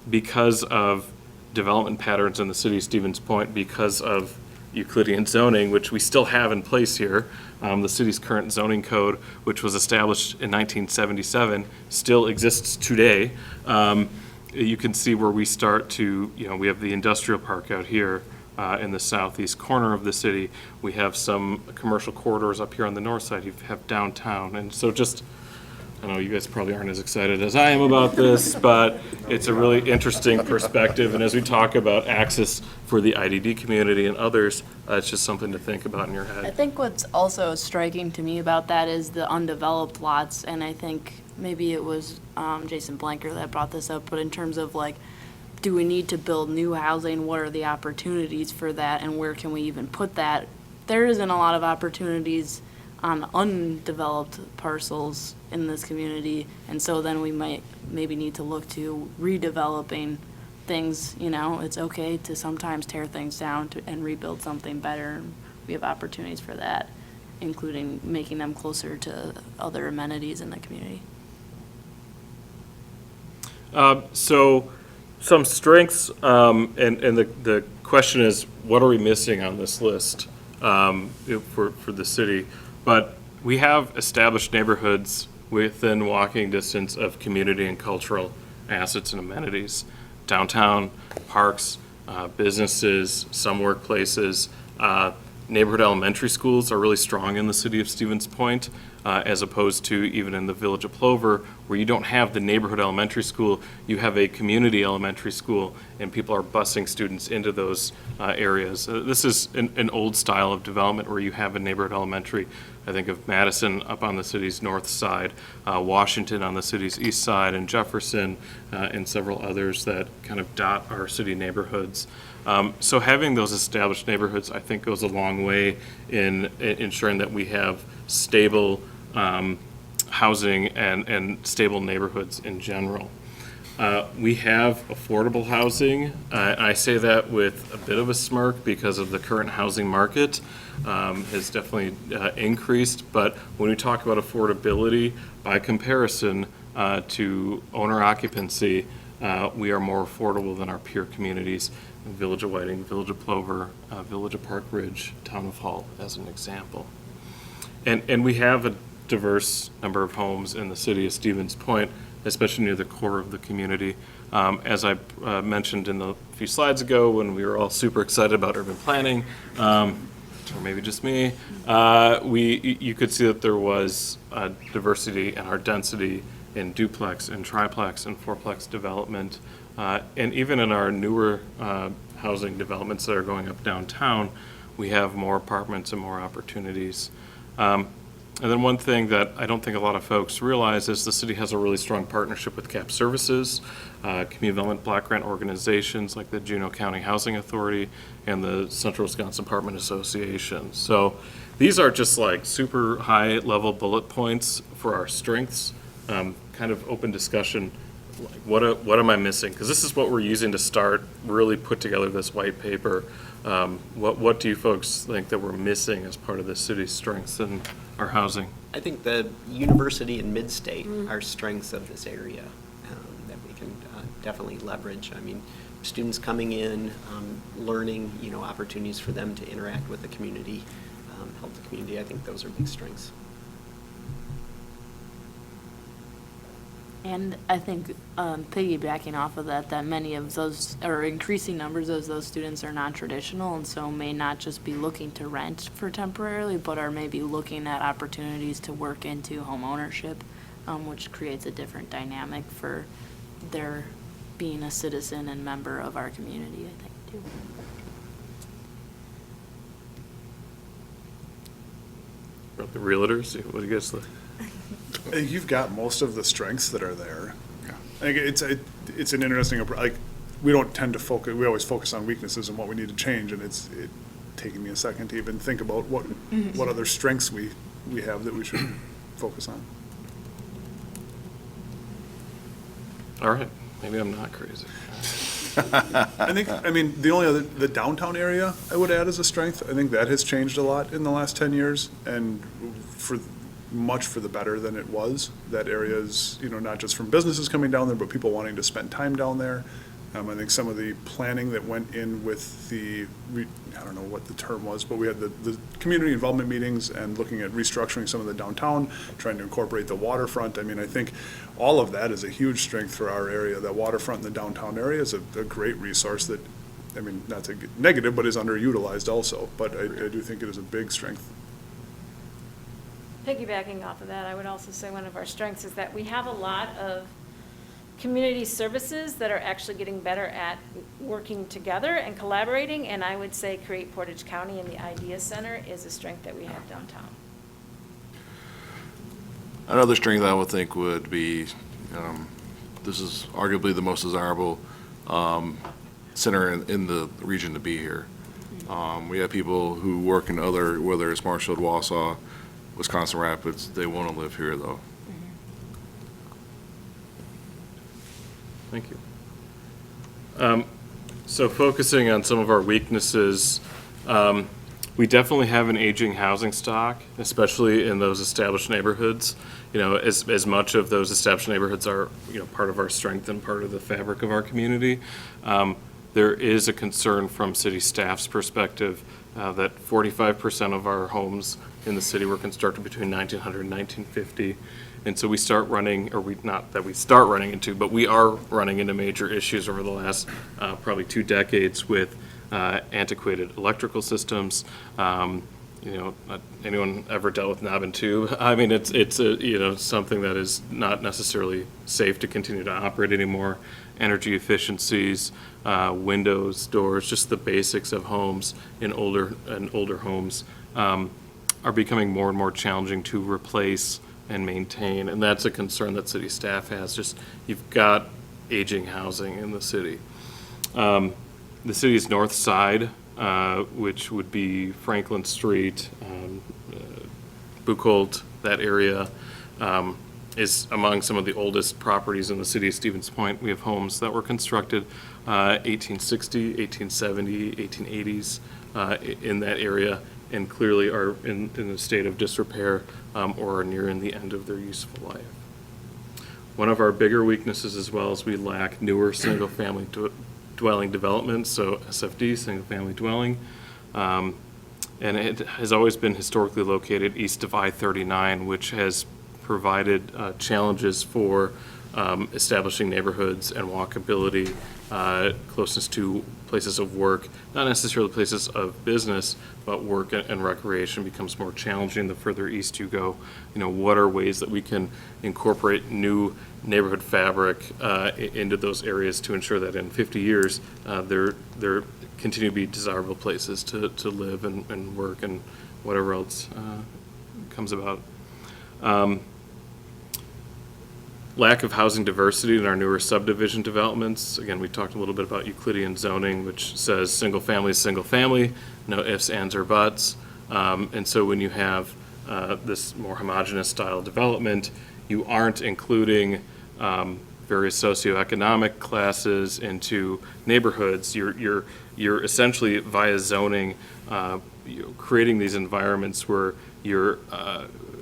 because of development patterns in the city of Stevens Point, because of Euclidean zoning, which we still have in place here. The city's current zoning code, which was established in 1977, still exists today. You can see where we start to, we have the industrial park out here in the southeast corner of the city. We have some commercial corridors up here on the north side. You have downtown. And so I know you guys probably aren't as excited as I am about this, but it's a really interesting perspective. And as we talk about access for the IDD community and others, it's just something to think about in your head. I think what's also striking to me about that is the undeveloped lots, and I think maybe it was Jason Blanker that brought this up, but in terms of do we need to build new housing? What are the opportunities for that, and where can we even put that? There isn't a lot of opportunities on undeveloped parcels in this community, and so then we might maybe need to look to redeveloping things. It's okay to sometimes tear things down and rebuild something better. We have opportunities for that, including making them closer to other amenities in the community. So some strengths, and the question is, what are we missing on this list for the city? But we have established neighborhoods within walking distance of community and cultural assets and amenities. Downtown, parks, businesses, some workplaces. Neighborhood elementary schools are really strong in the city of Stevens Point, as opposed to even in the village of Plover, where you don't have the neighborhood elementary school, you have a community elementary school, and people are busing students into those areas. This is an old style of development where you have a neighborhood elementary. I think of Madison up on the city's north side, Washington on the city's east side, and Jefferson, and several others that kind of dot our city neighborhoods. So having those established neighborhoods, I think, goes a long way in ensuring that we have stable housing and stable neighborhoods in general. We have affordable housing. I say that with a bit of a smirk because of the current housing market has definitely increased. But when we talk about affordability, by comparison to owner occupancy, we are more affordable than our peer communities. Village of Whiting, Village of Plover, Village of Park Ridge, Town of Hull, as an example. And we have a diverse number of homes in the city of Stevens Point, especially near the core of the community. As I mentioned in the few slides ago, when we were all super excited about urban planning, or maybe just me, you could see that there was diversity in our density in duplex and triplex and fourplex development. And even in our newer housing developments that are going up downtown, we have more apartments and more opportunities. And then one thing that I don't think a lot of folks realize is the city has a really strong partnership with CAP Services, community development block grant organizations like the Juneau County Housing Authority and the Central Wisconsin Apartment Association. So these are just like super high level bullet points for our strengths, kind of open discussion. Like what am I missing? Because this is what we're using to start really put together this white paper. What do you folks think that we're missing as part of the city's strengths in our housing? I think the university and mid-state are strengths of this area that we can definitely leverage. I mean, students coming in, learning, opportunities for them to interact with the community, help the community. I think those are big strengths. And I think piggybacking off of that many of those, or increasing numbers of those students are non-traditional, and so may not just be looking to rent for temporarily, but are maybe looking at opportunities to work into home ownership, which creates a different dynamic for their being a citizen and member of our community, I think, too. The realtors, what do you guys think? You've got most of the strengths that are there. I think it's an interesting approach. Like, we don't tend to focus, we always focus on weaknesses and what we need to change, and it's taking me a second to even think about what other strengths we have that we should focus on. All right, maybe I'm not crazy. The only other, the downtown area I would add as a strength. I think that has changed a lot in the last 10 years, and much for the better than it was. That area is, not just from businesses coming down there, but people wanting to spend time down there. I think some of the planning that went in with I don't know what the term was, but we had the community involvement meetings and looking at restructuring some of the downtown, trying to incorporate the waterfront. I think all of that is a huge strength for our area. That waterfront in the downtown area is a great resource that, not to get negative, but is underutilized also. But I do think it is a big strength. Piggybacking off of that, I would also say one of our strengths is that we have a lot of community services that are actually getting better at working together and collaborating, and I would say Create Portage County and the Idea Center is a strength that we have downtown. Another strength I would think would be, this is arguably the most desirable center in the region to be here. We have people who work in other, whether it's Marshall, Wausau, Wisconsin Rapids, they want to live here though. Thank you. So focusing on some of our weaknesses, we definitely have an aging housing stock, especially in those established neighborhoods. As much of those established neighborhoods are, part of our strength and part of the fabric of our community. There is a concern from city staff's perspective that 45% of our homes in the city were constructed between 1900 and 1950. And so we start running, not that we start running into, but we are running into major issues over the last probably 2 decades with antiquated electrical systems. Anyone ever dealt with knob and tube? It's something that is not necessarily safe to continue to operate anymore. Energy efficiencies, windows, doors, just the basics of homes in older homes are becoming more and more challenging to replace and maintain, and that's a concern that city staff has. Just, you've got aging housing in the city. The city's north side, which would be Franklin Street, Buchholz, that area, is among some of the oldest properties in the city of Stevens Point. We have homes that were constructed 1860, 1870, 1880s in that area, and clearly are in a state of disrepair or are nearing the end of their useful life. One of our bigger weaknesses as well is we lack newer single-family dwelling developments, so SFD, single-family dwelling. And it has always been historically located east of I-39, which has provided challenges for establishing neighborhoods and walkability, closeness to places of work, not necessarily places of business, but work and recreation becomes more challenging the further east you go. What are ways that we can incorporate new neighborhood fabric into those areas to ensure that in 50 years, they're continue to be desirable places to live and work and whatever else comes about. Lack of housing diversity in our newer subdivision developments. Again, we talked a little bit about Euclidean zoning, which says single family is single family, no ifs, ands, or buts. And so when you have this more homogeneous style development, you aren't including various socioeconomic classes into neighborhoods. You're essentially via zoning, creating these environments where you're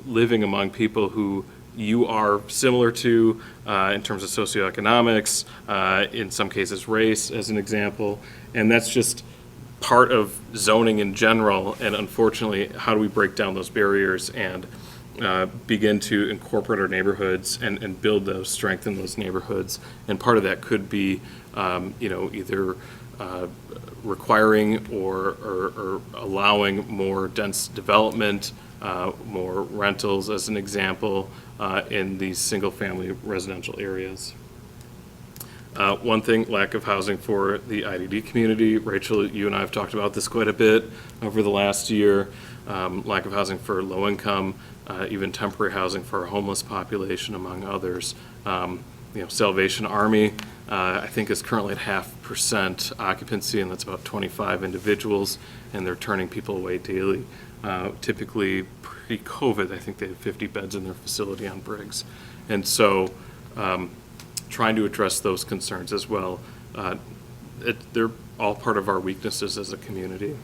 living among people who you are similar to in terms of socioeconomics, in some cases race as an example, and that's just part of zoning in general. And unfortunately, how do we break down those barriers and begin to incorporate our neighborhoods and build those, strengthen those neighborhoods? And part of that could be, either requiring or allowing more dense development, more rentals as an example, in these single-family residential areas. One thing, lack of housing for the IDD community. Rachel, you and I have talked about this quite a bit over the last year. Lack of housing for low-income, even temporary housing for our homeless population, among others. Salvation Army, I think, is currently at 0.5% occupancy, and that's about 25 individuals, and they're turning people away daily. Typically, pre-COVID, I think they had 50 beds in their facility on Briggs. And so trying to address those concerns as well. They're all part of our weaknesses as a community.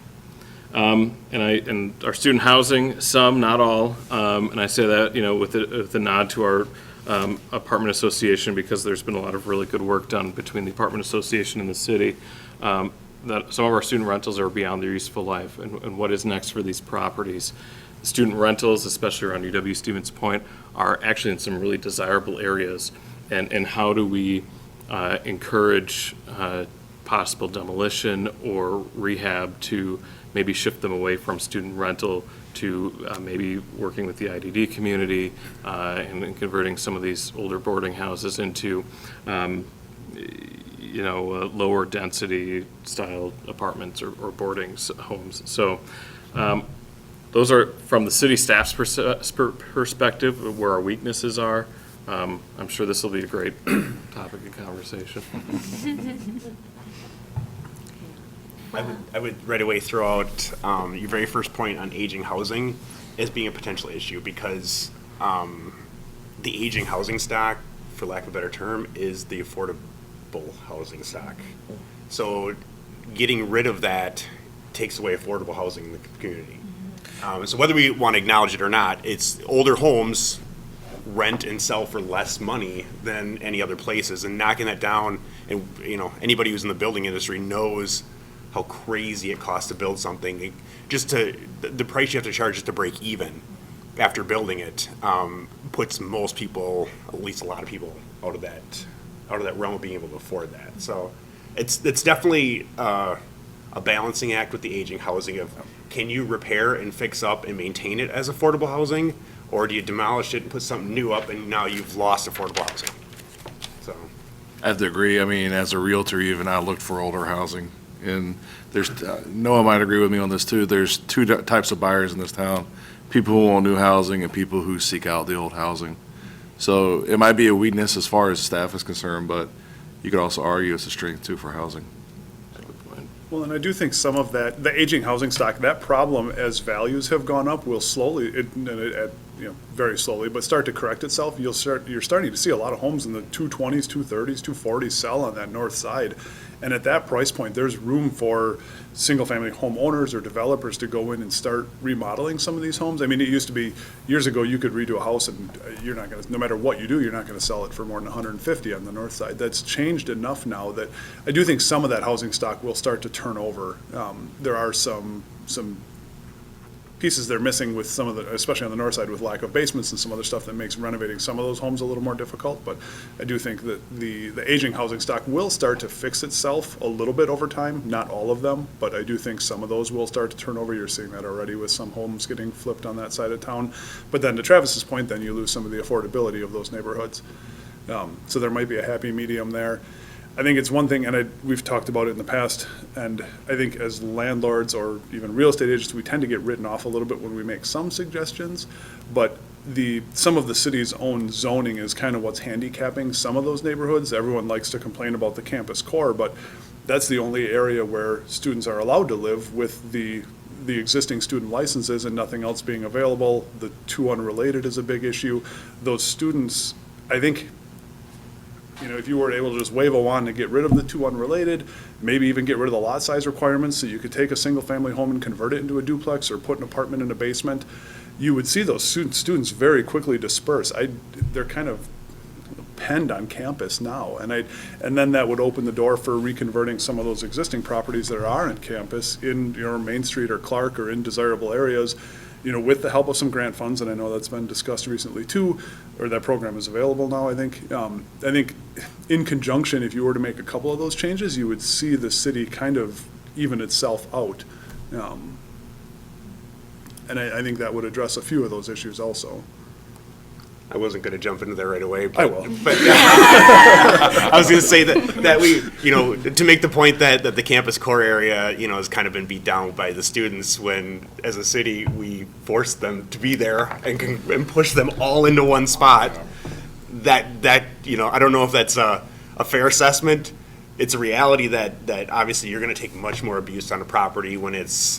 And our student housing, some, not all, and I say that, with a nod to our apartment association, because there's been a lot of really good work done between the apartment association and the city. That some of our student rentals are beyond their useful life, and what is next for these properties. The student rentals, especially around UW-Stevens Point, are actually in some really desirable areas, and how do we encourage possible demolition or rehab to maybe shift them away from student rental to maybe working with the IDD community and converting some of these older boarding houses into lower density style apartments or boarding homes. So those are from the city staff's perspective where our weaknesses are. I'm sure this will be a great topic of conversation. I would right away throw out your very first point on aging housing as being a potential issue, because the aging housing stock, for lack of a better term, is the affordable housing stock. So getting rid of that takes away affordable housing in the community. So whether we want to acknowledge it or not, it's older homes rent and sell for less money than any other places, and knocking that down, and anybody who's in the building industry knows how crazy it costs to build something. The price you have to charge just to break even after building it puts most people, at least a lot of people, out of that realm of being able to afford that. So it's definitely a balancing act with the aging housing of, can you repair and fix up and maintain it as affordable housing, or do you demolish it and put something new up and now you've lost affordable housing? So I have to agree. I mean, as a realtor, even I looked for older housing. And there's, Noah might agree with me on this too, there's two types of buyers in this town: people who want new housing and people who seek out the old housing. So it might be a weakness as far as staff is concerned, but you could also argue it's a strength too for housing. Well, and I do think some of that, the aging housing stock, that problem, as values have gone up, will slowly, very slowly, but start to correct itself. You're starting to see a lot of homes in the 220s, 230s, 240s sell on that north side. And at that price point, there's room for single-family homeowners or developers to go in and start remodeling some of these homes. I mean, it used to be, years ago, you could redo a house and you're not going to, no matter what you do, you're not going to sell it for more than 150 on the north side. That's changed enough now that I do think some of that housing stock will start to turn over. There are some pieces they're missing with some of the, especially on the north side with lack of basements and some other stuff that makes renovating some of those homes a little more difficult. But I do think that the aging housing stock will start to fix itself a little bit over time, not all of them, but I do think some of those will start to turn over. You're seeing that already with some homes getting flipped on that side of town. But then to Travis's point, then you lose some of the affordability of those neighborhoods. So there might be a happy medium there. I think it's one thing, and we've talked about it in the past, and I think as landlords or even real estate agents, we tend to get written off a little bit when we make some suggestions, but some of the city's own zoning is kind of what's handicapping some of those neighborhoods. Everyone likes to complain about the campus core, but that's the only area where students are allowed to live with the existing student licenses and nothing else being available. The two unrelated is a big issue. Those students, I think, if you were able to just wave a wand to get rid of the two unrelated, maybe even get rid of the lot size requirements so you could take a single-family home and convert it into a duplex or put an apartment in a basement, you would see those students very quickly disperse. They're kind of penned on campus now, and then that would open the door for reconverting some of those existing properties that are on campus in Main Street or Clark or in desirable areas, with the help of some grant funds, and I know that's been discussed recently too, or that program is available now, I think. I think in conjunction, if you were to make a couple of those changes, you would see the city kind of even itself out. And I think that would address a few of those issues also. I wasn't going to jump into that right away. But, I will. But I was going to say that we, to make the point that the campus core area, has kind of been beat down by the students when, as a city, we forced them to be there and push them all into one spot. That I don't know if that's a fair assessment. It's a reality that obviously you're going to take much more abuse on a property when it's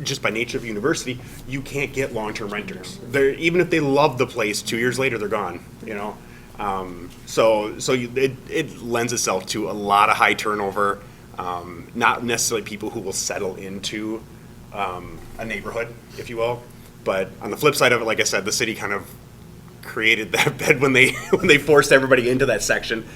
just by nature of university, you can't get long-term renters. Even if they love the place, 2 years later, they're gone, So it lends itself to a lot of high turnover, not necessarily people who will settle into a neighborhood, if you will. But on the flip side of it, like I said, the city kind of created that bed when they forced everybody into that section.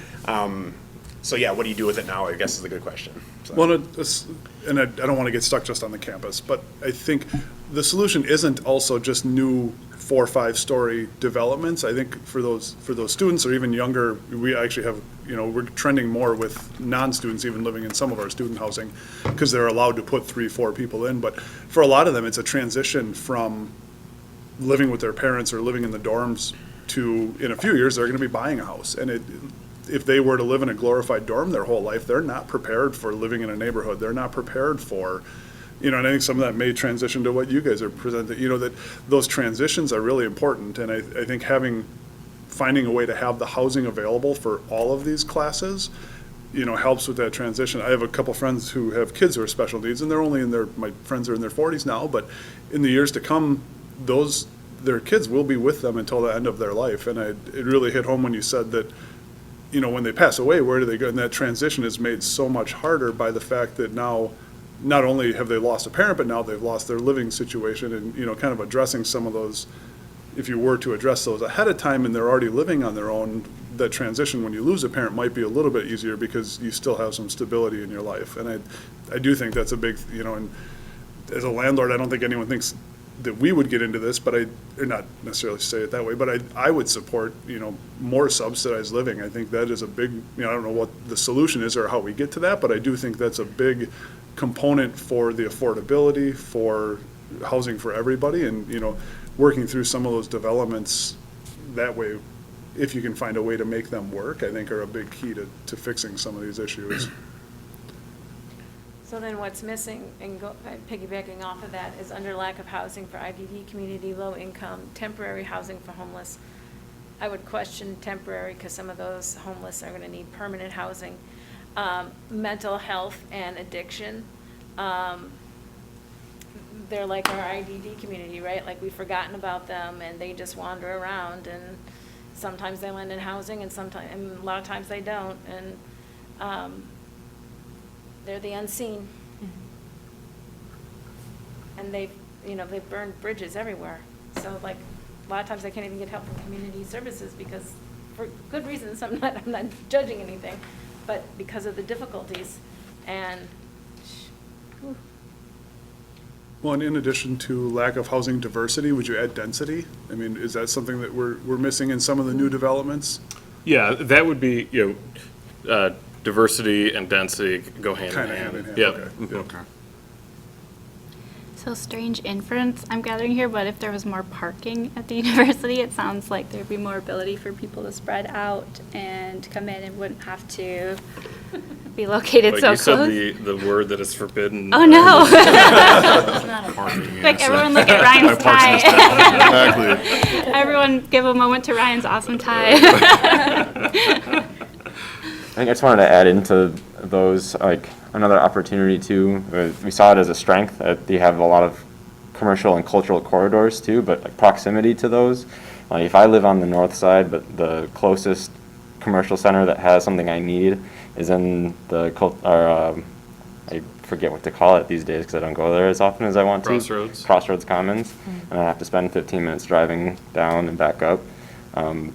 So yeah, what do you do with it now, I guess is a good question. So. Well, and I don't want to get stuck just on the campus, but I think the solution isn't also just new 4 or 5 story developments. I think for those students or even younger, we actually have, we're trending more with non-students even living in some of our student housing because they're allowed to put 3, 4 people in. But for a lot of them, it's a transition from living with their parents or living in the dorms to, in a few years, they're going to be buying a house. And if they were to live in a glorified dorm their whole life, they're not prepared for living in a neighborhood. They're not prepared for, and I think some of that may transition to what you guys are presenting, that those transitions are really important. And I think finding a way to have the housing available for all of these classes, helps with that transition. I have a couple friends who have kids who are special needs, and my friends are in their 40s now, but in the years to come, their kids will be with them until the end of their life. And it really hit home when you said that, when they pass away, where do they go? And that transition is made so much harder by the fact that now, not only have they lost a parent, but now they've lost their living situation and, kind of addressing some of those, if you were to address those ahead of time and they're already living on their own, that transition when you lose a parent might be a little bit easier because you still have some stability in your life. And I do think that's a big, and as a landlord, I don't think anyone thinks that we would get into this, but or not necessarily say it that way, but I would support, more subsidized living. I think that is a big, I don't know what the solution is or how we get to that, but I do think that's a big component for the affordability, for housing for everybody, and, working through some of those developments that way, if you can find a way to make them work, I think are a big key to fixing some of these issues. So then what's missing, and piggybacking off of that, is under lack of housing for IDD community, low income, temporary housing for homeless. I would question temporary because some of those homeless are going to need permanent housing. Mental health and addiction. They're like our IDD community, right? Like we've forgotten about them and they just wander around, and sometimes they land in housing and a lot of times they don't. And they're the unseen. And they've burned bridges everywhere. So like a lot of times they can't even get help from community services because, for good reasons, I'm not judging anything, but because of the difficulties. And Well, Well, and in addition to lack of housing diversity, would you add density? I mean, is that something that we're missing in some of the new developments? Yeah, that would be, diversity and density go hand in Kind of hand. hand in hand, Yep. okay. Okay. So strange inference I'm gathering here, but if there was more parking at the university, it sounds like there'd be more ability for people to spread out and come in and wouldn't have to be located Like so you close. said, the word that is forbidden. Oh, no. Parking, Like, yeah, everyone look at Ryan's parking tie. Exactly. Everyone give a moment to Ryan's awesome tie. I think I just wanted to add into those, like, another opportunity too. We saw it as a strength that you have a lot of commercial and cultural corridors too, but like proximity to those. Like if I live on the north side, but the closest commercial center that has something I need is in the, I forget what to call it these days because I don't go there as often as I want to. Crossroads Commons. And I have to spend 15 minutes driving down and back up.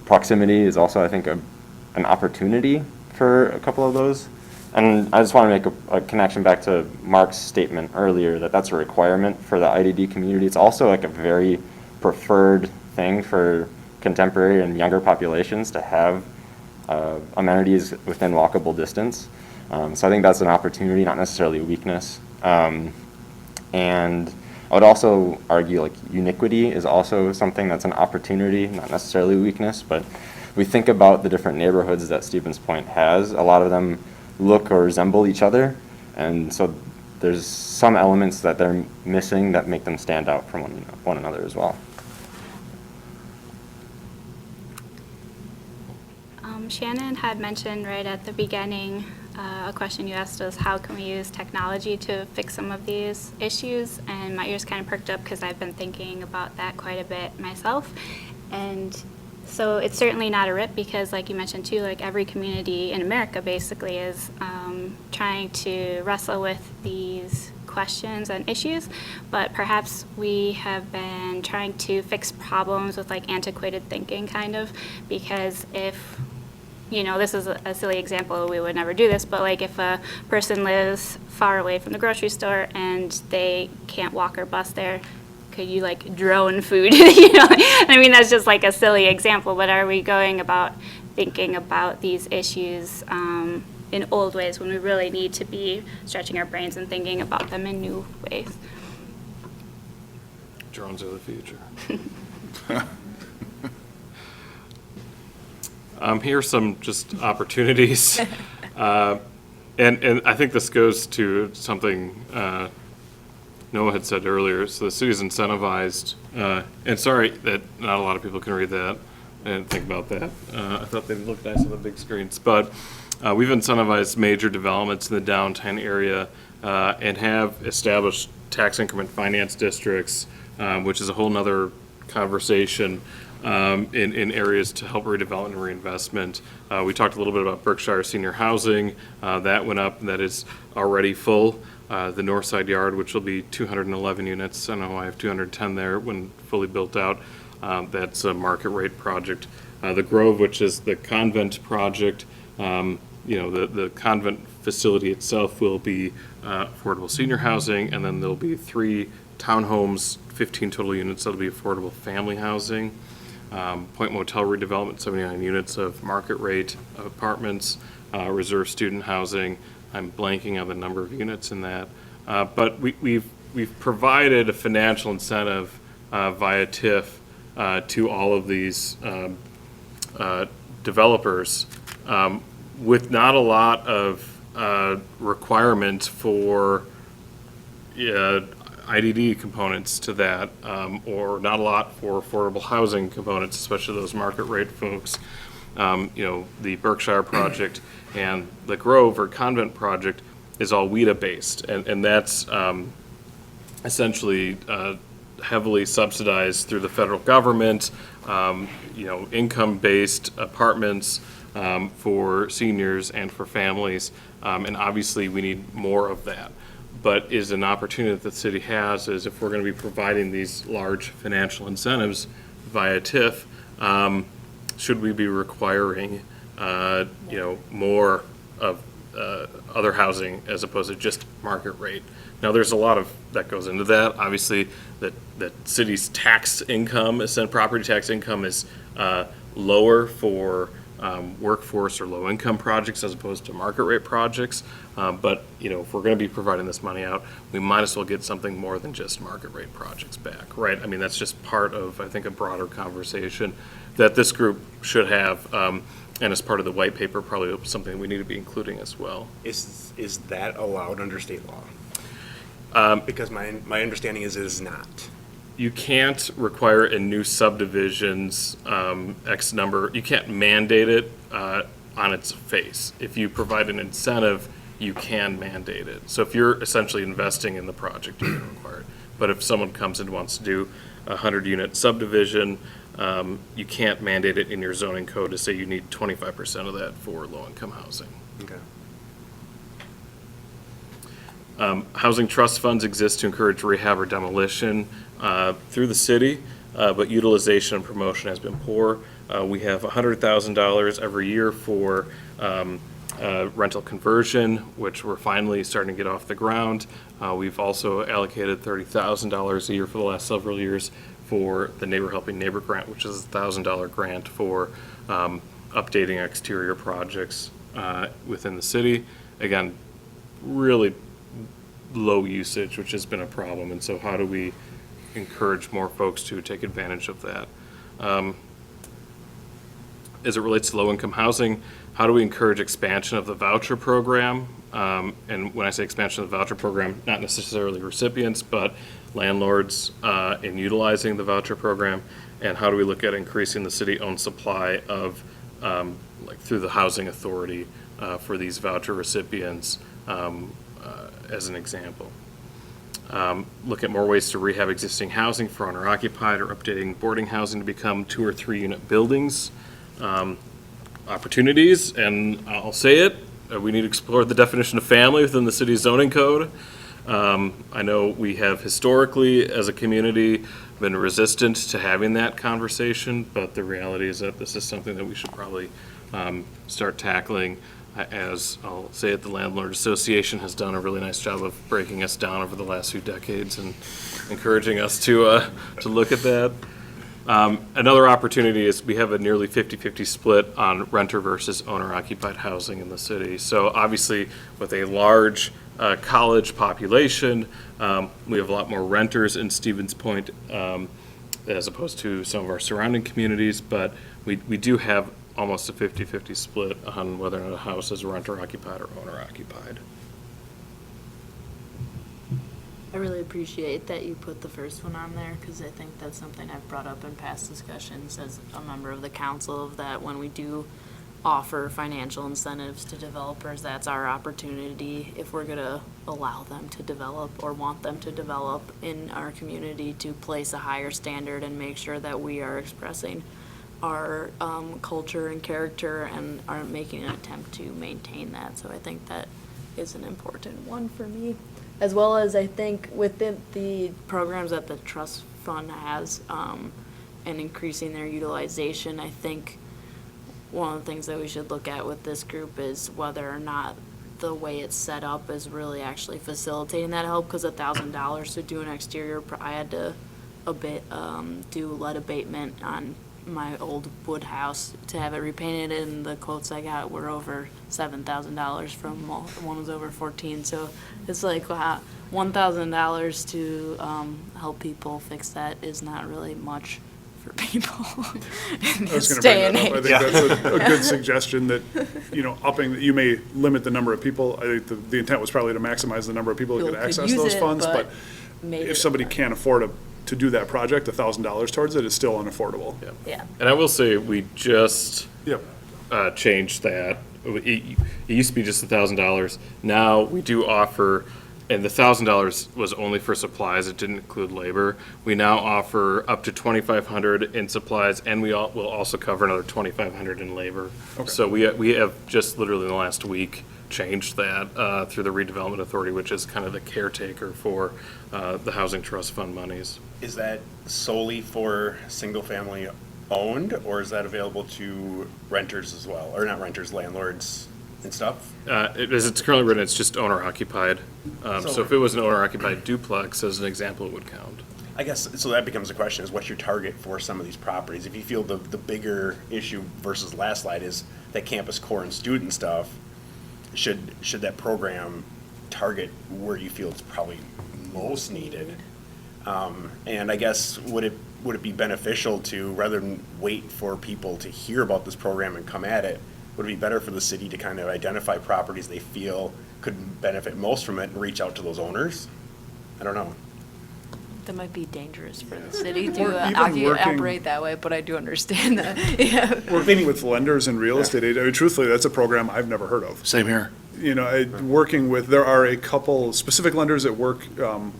Proximity is also, I think, an opportunity for a couple of those. And I just want to make a connection back to Mark's statement earlier that that's a requirement for the IDD community. It's also like a very preferred thing for contemporary and younger populations to have amenities within walkable distance. So I think that's an opportunity, not necessarily a weakness. And I would also argue like uniquity is also something that's an opportunity, not necessarily a weakness, but we think about the different neighborhoods that Stevens Point has. A lot of them look or resemble each other, and so there's some elements that they're missing that make them stand out from one another as well. Shannon had mentioned right at the beginning, a question you asked us, how can we use technology to fix some of these issues? And my ears kind of perked up because I've been thinking about that quite a bit myself. And so it's certainly not a rip because, like you mentioned too, like every community in America basically is trying to wrestle with these questions and issues, but perhaps we have been trying to fix problems with like antiquated thinking kind of, because if, this is a silly example, we would never do this, but like if a person lives far away from the grocery store and they can't walk or bus there, could you like drone food? I mean, that's just like a silly example, but are we going about thinking about these issues in old ways when we really need to be stretching our brains and thinking about them in new ways? Drones are the future. Here are some just opportunities. And I think this goes to something Noah had said earlier. So the city's incentivized, and sorry that not a lot of people can read that. I didn't think about that. I thought they'd look nice on the big screens. But we've incentivized major developments in the downtown area and have established tax increment finance districts, which is a whole nother conversation in areas to help redevelopment and reinvestment. We talked a little bit about Berkshire Senior Housing. That went up, and that is already full. The North Side Yard, which will be 211 units. I know I have 210 there when fully built out. That's a market rate project. The Grove, which is the convent project, the convent facility itself will be affordable senior housing, and then there'll be 3 townhomes, 15 total units that'll be affordable family housing. Point Motel redevelopment, 79 units of market rate apartments, reserve student housing. I'm blanking on the number of units in that. But we've provided a financial incentive via TIF to all of these developers with not a lot of requirement for IDD components to that, or not a lot for affordable housing components, especially those market rate folks. The Berkshire project and the Grove or Convent project is all WIDA based, and that's essentially heavily subsidized through the federal government, income-based apartments for seniors and for families, and obviously we need more of that. But is an opportunity that the city has is if we're going to be providing these large financial incentives via TIF, should we be requiring, more of other housing as opposed to just market rate. Now, there's a lot of that goes into that. Obviously, that city's tax income, property tax income is lower for workforce or low-income projects as opposed to market rate projects. But, if we're going to be providing this money out, we might as well get something more than just market rate projects back, right? I mean, that's just part of, I think, a broader conversation that this group should have, and as part of the white paper, probably something we need to be including as well. Is that allowed under state law? Because my understanding is it is not. You can't require in new subdivisions X number. You can't mandate it on its face. If you provide an incentive, you can mandate it. So if you're essentially investing in the project, you can require it. But if someone comes and wants to do a 100-unit subdivision, you can't mandate it in your zoning code to say you need 25% of that for low-income housing. Okay. Housing trust funds exist to encourage rehab or demolition through the city, but utilization and promotion has been poor. We have $100,000 every year for rental conversion, which we're finally starting to get off the ground. We've also allocated $30,000 a year for the last several years for the Neighbor Helping Neighbor Grant, which is a $1,000 grant for updating exterior projects within the city. Again, really low usage, which has been a problem, and so how do we encourage more folks to take advantage of that? As it relates to low-income housing, how do we encourage expansion of the voucher program? And when I say expansion of the voucher program, not necessarily recipients, but landlords in utilizing the voucher program, and how do we look at increasing the city-owned supply of, like through the housing authority for these voucher recipients, as an example. Look at more ways to rehab existing housing for owner-occupied or updating boarding housing to become 2 or 3 unit buildings. Opportunities, and I'll say it, we need to explore the definition of family within the city's zoning code. I know we have historically, as a community, been resistant to having that conversation, but the reality is that this is something that we should probably start tackling. As I'll say it, the Landlord Association has done a really nice job of breaking us down over the last few decades and encouraging us to look at that. Another opportunity is we have a nearly 50-50 split on renter versus owner-occupied housing in the city. So obviously, with a large college population, we have a lot more renters in Stevens Point as opposed to some of our surrounding communities, but we do have almost a 50-50 split on whether or not a house is renter-occupied or owner-occupied. I really appreciate that you put the first one on there, because I think that's something I've brought up in past discussions as a member of the council, of that when we do offer financial incentives to developers, that's our opportunity, if we're gonna allow them to develop or want them to develop in our community, to place a higher standard and make sure that we are expressing our culture and character and are making an attempt to maintain that. So I think that is an important one for me. As well as I think within the programs that the trust fund has and increasing their utilization, I think one of the things that we should look at with this group is whether or not the way it's set up is really actually facilitating that help, because $1,000 to do an exterior, I had to do lead abatement on my old wood house to have it repainted, and the quotes I got were over $7,000 from, one was over 14, so it's like $1,000 to help people fix that is not really much for people in I was this going to day bring and that up. I age. think that's a good suggestion, that, upping, you may limit the number of people. I think the intent was probably to maximize the number of people that People could could access use those it, funds, but but maybe if somebody can't afford to do that project, $1,000 towards it is still unaffordable. Yeah. And I will say, we just Yep. changed that. It used to be just $1,000. Now we do offer, and the $1,000 was only for supplies. It didn't include labor. We now offer up to $2,500 in supplies, and will also cover another $2,500 in labor. Okay. So we have just literally in the last week changed that through the redevelopment authority, which is kind of the caretaker for the housing trust fund monies. Is that solely for single-family owned, or is that available to renters as well? Or not renters, landlords? and stuff? As it's currently written, it's just owner occupied. So if it was an owner occupied duplex, as an example, it would count. I guess, so that becomes the question, is what's your target for some of these properties? If you feel the bigger issue versus the last slide is that campus core and student stuff, should that program target where you feel it's probably most needed? And I guess, would it be beneficial to, rather than wait for people to hear about this program and come at it, would it be better for the city to kind of identify properties they feel could benefit most from it and reach out to those owners? I don't know. That might be dangerous for the city Or to even working- operate that way, but I do understand that. Yeah. Working with lenders and real estate, I mean, truthfully, that's a program I've never heard of. Same here. You know, working with, there are a couple specific lenders that work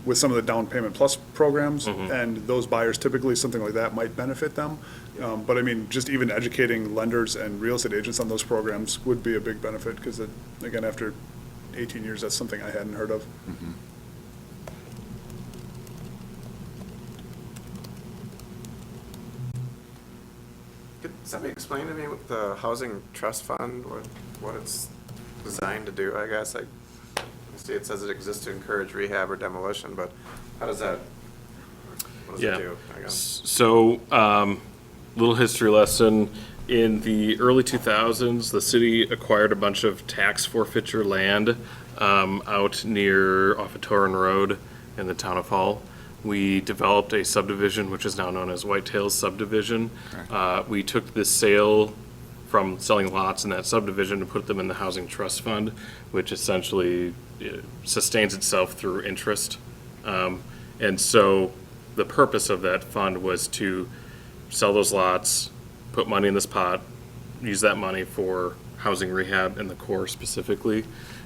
with some of the down payment plus programs, and those buyers, typically, something like that might benefit them. But I mean, just even educating lenders and real estate agents on those programs would be a big benefit, because again, after 18 years, that's something I hadn't heard of. Could somebody explain to me what the housing trust fund, what it's designed to do, I guess? I see it says it exists to encourage rehab or demolition, but how does that, what does it do, I guess? So, little history lesson. In the early 2000s, the city acquired a bunch of tax forfeiture land out near off of Torren Road in the town of Hull. We developed a subdivision, which is now known as Whitetails subdivision. We took this sale from selling lots in that subdivision and put them in the housing trust fund, which essentially sustains itself through interest. And so the purpose of that fund was to sell those lots, put money in this pot, use that money for housing rehab in the core specifically.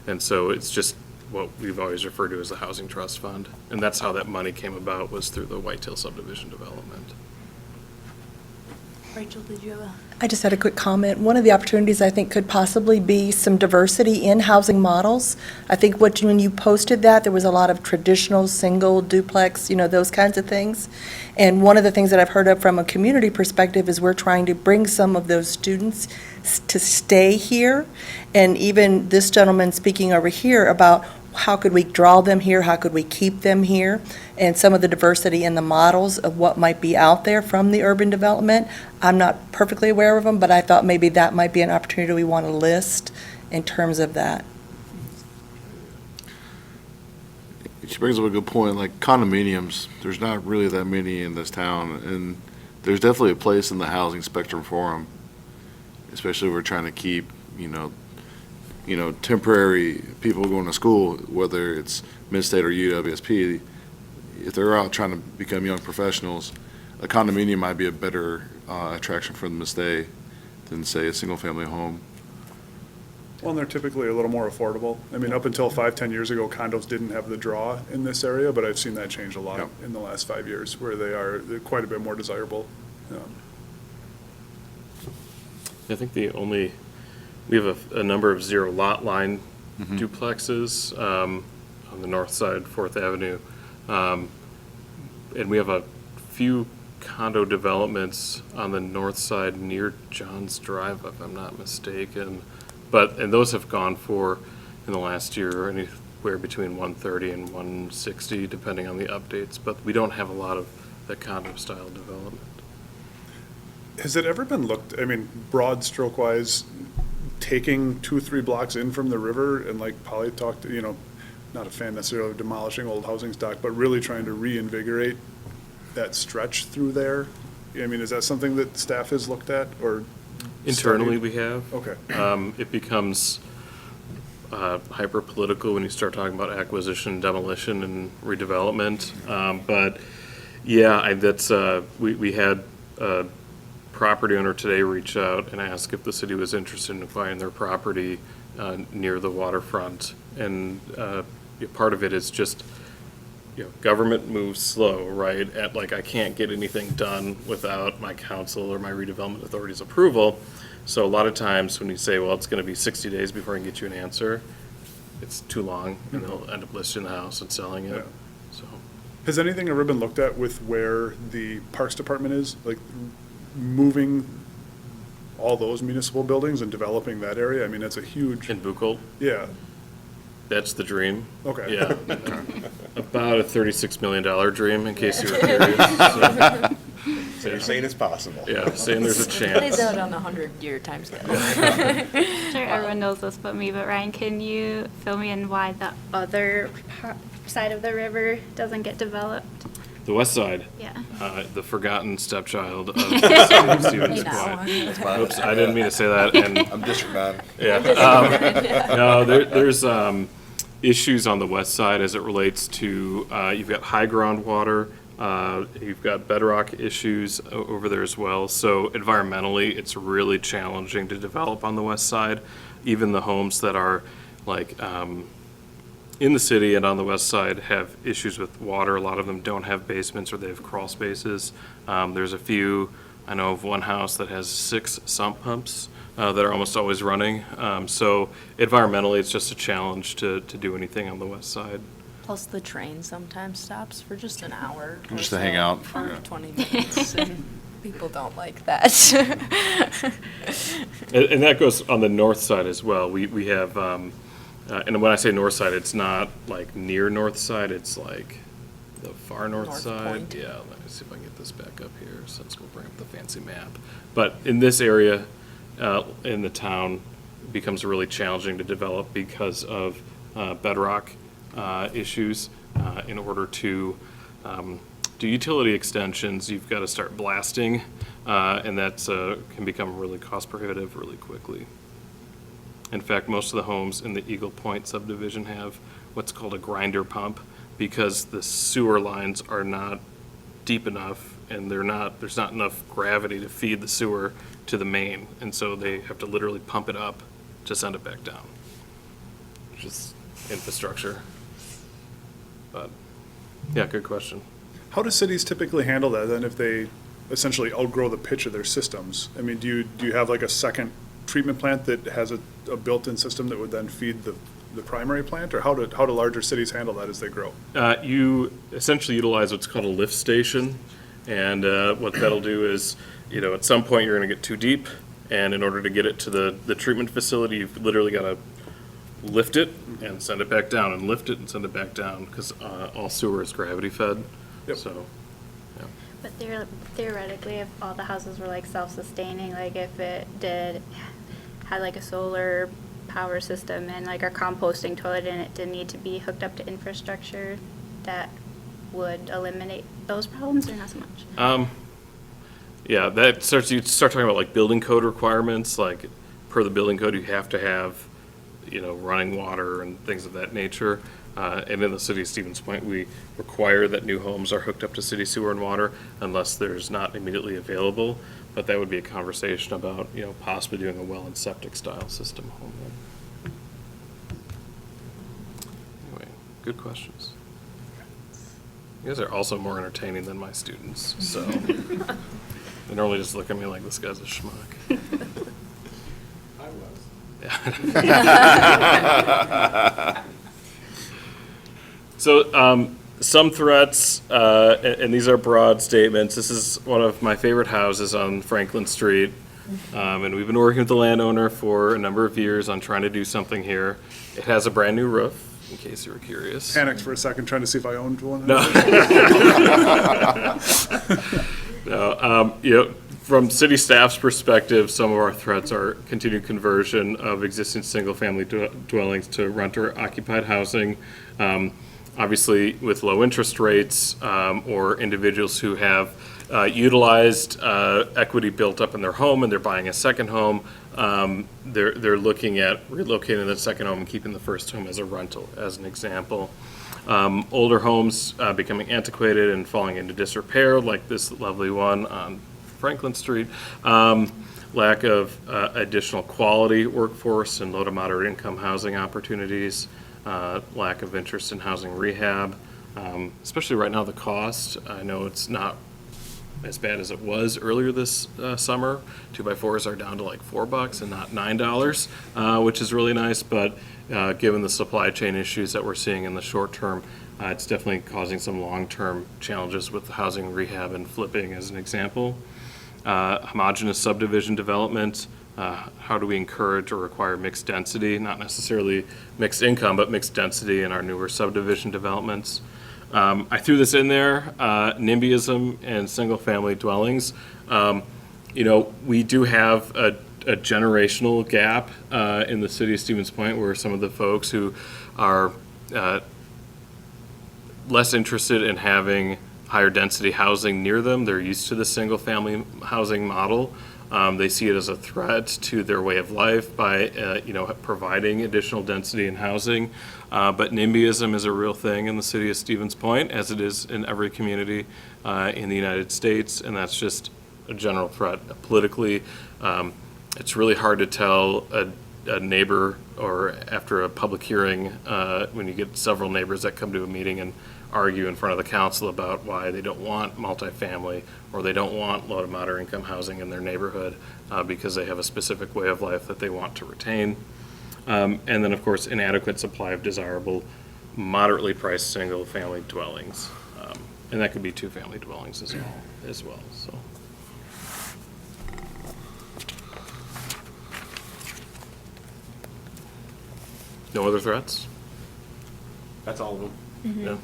And so it's just what we've always referred to as the housing trust fund. And that's how that money came about, was through the Whitetail subdivision development. Rachel, did you have a? I just had a quick comment. One of the opportunities I think could possibly be some diversity in housing models. I think when you posted that, there was a lot of traditional single duplex, those kinds of things. And one of the things that I've heard of from a community perspective is we're trying to bring some of those students to stay here. And even this gentleman speaking over here about how could we draw them here, how could we keep them here, and some of the diversity in the models of what might be out there from the urban development. I'm not perfectly aware of them, but I thought maybe that might be an opportunity we want to list in terms of that. She brings up a good point, like condominiums, there's not really that many in this town, and there's definitely a place in the housing spectrum for them, especially if we're trying to keep, temporary people going to school, whether it's Mid-State or UWSP. If they're out trying to become young professionals, a condominium might be a better attraction for them to stay than, say, a single-family home. Well, and they're typically a little more affordable. I mean, up until 5-10 years ago, condos didn't have the draw in this area, but I've seen that change a lot in the last 5 years, where they're quite a bit more desirable. I think we have a number of zero lot line duplexes on the north side, 4th Avenue. And we have a few condo developments on the north side near John's Drive, if I'm not mistaken. And those have gone for, in the last year, anywhere between 130 and 160, depending on the updates. But we don't have a lot of that condo style development. Has it ever been looked, I mean, broad stroke wise, taking 2-3 blocks in from the river, and like Polly talked, not a fan necessarily of demolishing old housing stock, but really trying to reinvigorate that stretch through there? I mean, is that something that staff has looked at or Internally, studied? we have. Okay. It becomes hyper-political when you start talking about acquisition, demolition, and redevelopment. But yeah, we had a property owner today reach out and ask if the city was interested in acquiring their property near the waterfront. And part of it is just, government moves slow, right? I can't get anything done without my council or my redevelopment authority's approval. So a lot of times when you say, well, it's going to be 60 days before I can get you an answer, it's too long, and they'll end up listing the house and selling it. Yeah. So, Has anything ever been looked at with where the Parks Department is, like moving all those municipal buildings and developing that area? I mean, it's a huge, In Buchholz, yeah, that's the dream. okay. Yeah. About a $36 million dream, in case you were curious. So you're saying it's possible? Yeah, saying there's a chance. out on a 100-year time scale. Sure, everyone knows this but me, but Ryan, can you fill me in why the other side of the river doesn't get developed? The west side, Yeah. the forgotten stepchild of the city of Stevens Point. Oops, I didn't mean to say that, and I'm disregarding. yeah. No, there's issues on the west side as it relates to, you've got high groundwater, you've got bedrock issues over there as well. So environmentally, it's really challenging to develop on the west side. Even the homes that are like in the city and on the west side have issues with water. A lot of them don't have basements or they have crawl spaces. There's a few, I know of one house that has 6 sump pumps that are almost always running. So environmentally, it's just a challenge to do anything on the west side. Plus, the train sometimes stops for just an hour. or Just to hang so, out. For 20 minutes, and people don't like that. And that goes on the north side as well. We have, and when I say north side, it's not like near north side, it's like the far north North side. Point. Yeah, let me see if I can get this back up here, since we'll bring up the fancy map. But in this area, in the town, it becomes really challenging to develop because of bedrock issues. In order to do utility extensions, you've got to start blasting, and that's can become really cost prohibitive really quickly. In fact, most of the homes in the Eagle Point subdivision have what's called a grinder pump because the sewer lines are not deep enough and there's not enough gravity to feed the sewer to the main. And so they have to literally pump it up to send it back down. Just infrastructure. But, yeah, good question. How do cities typically handle that then if they essentially outgrow the pitch of their systems? I mean, do you have like a second treatment plant that has a built-in system that would then feed the primary plant? Or how do larger cities handle that as they grow? You essentially utilize what's called a lift station. And what that'll do is, at some point you're going to get too deep. And in order to get it to the treatment facility, you've literally got to lift it and send it back down and lift it and send it back down because all sewer is gravity fed. Yep. So, yeah. But theoretically, if all the houses were like self-sustaining, like if it had like a solar power system and like a composting toilet and it didn't need to be hooked up to infrastructure, that would eliminate those problems or not so much? Yeah, you start talking about like building code requirements, like per the building code, you have to have, running water and things of that nature. And in the city of Stevens Point, we require that new homes are hooked up to city sewer and water unless there's not immediately available. But that would be a conversation about, possibly doing a well and septic style system home then. Anyway, good questions. You guys are also more entertaining than my students, so they normally just look at me like this guy's a schmuck. Yeah. So some threats, and these are broad statements. This is one of my favorite houses on Franklin Street, and we've been working with the landowner for a number of years on trying to do something here. It has a brand new roof, in case you were curious. Panicked for a second trying to see if I owned one. No. No, from city staff's perspective, some of our threats are continued conversion of existing single-family dwellings to renter-occupied housing. Obviously, with low interest rates or individuals who have utilized equity built up in their home and they're buying a second home, they're looking at relocating the second home and keeping the first home as a rental, as an example. Older homes becoming antiquated and falling into disrepair, like this lovely one on Franklin Street. Lack of additional quality workforce and low to moderate income housing opportunities. Lack of interest in housing rehab, especially right now the cost. I know it's not as bad as it was earlier this summer. 2x4s are down to like $4 and not $9, which is really nice, but given the supply chain issues that we're seeing in the short term, it's definitely causing some long-term challenges with housing rehab and flipping as an example. homogeneous subdivision development. How do we encourage or require mixed density, not necessarily mixed income, but mixed density in our newer subdivision developments? I threw this in there, NIMBYism and single-family dwellings. We do have a generational gap in the city of Stevens Point, where some of the folks who are less interested in having higher density housing near them, they're used to the single-family housing model. They see it as a threat to their way of life by, providing additional density in housing. But NIMBYism is a real thing in the city of Stevens Point, as it is in every community in the United States, and that's just a general threat. Politically, it's really hard to tell a neighbor, or after a public hearing, when you get several neighbors that come to a meeting and argue in front of the council about why they don't want multifamily or they don't want low to moderate income housing in their neighborhood because they have a specific way of life that they want to retain. And then, of course, inadequate supply of desirable, moderately priced single-family dwellings. And that could be two-family dwellings as well. So. No other threats? That's all of them. Yeah.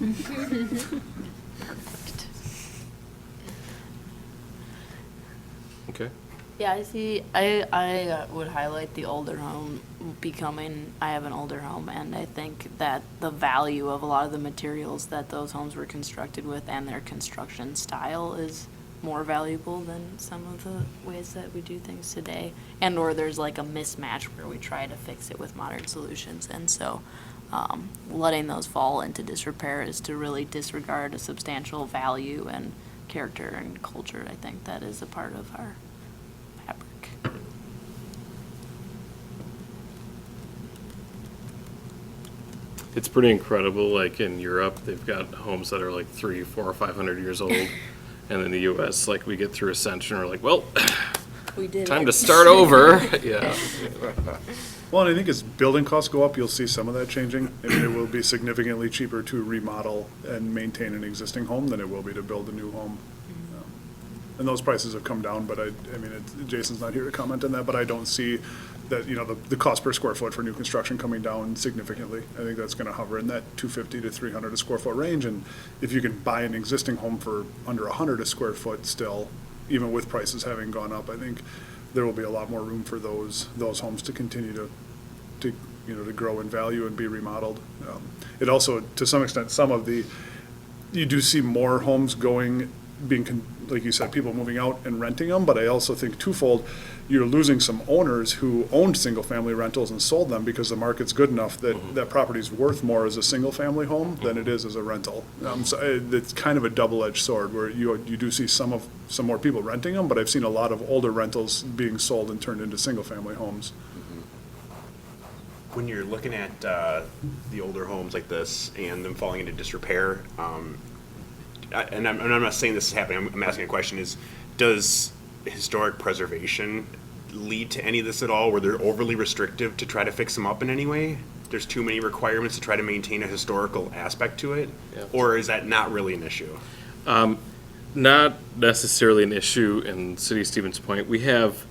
Okay. Yeah, I see, I would highlight the older home becoming, I have an older home, and I think that the value of a lot of the materials that those homes were constructed with and their construction style is more valuable than some of the ways that we do things today. And or there's like a mismatch where we try to fix it with modern solutions. And so letting those fall into disrepair is to really disregard a substantial value and character and culture. I think that is a part of our fabric. It's pretty incredible. Like in Europe, they've got homes that are like 300, 400, or 500 years old. And in the U.S., like we get through Ascension, we're like, well, we did time to start over. Yeah. Well, and I think as building costs go up, you'll see some of that changing. I mean, it will be significantly cheaper to remodel and maintain an existing home than it will be to build a new home. And those prices have come down, but Jason's not here to comment on that, but I don't see that, the cost per square foot for new construction coming down significantly. I think that's gonna hover in that $250 to $300 a square foot range, and if you can buy an existing home for under $100 a square foot still, even with prices having gone up, I think there will be a lot more room for those homes to continue to grow in value and be remodeled. It also, to some extent, you do see more homes like you said, people moving out and renting them, but I also think twofold, you're losing some owners who owned single-family rentals and sold them because the market's good enough that that property's worth more as a single-family home than it is as a rental. So it's kind of a double-edged sword where you do see some more people renting them, but I've seen a lot of older rentals being sold and turned into single-family homes. When you're looking at the older homes like this and them falling into disrepair, and I'm not saying this is happening, I'm asking a question, does historic preservation lead to any of this at all, where they're overly restrictive to try to fix them up in any way? There's too many requirements to try to maintain a historical aspect to it? Yeah. Or is that not really an issue? Not necessarily an issue in the city of Stevens Point. We have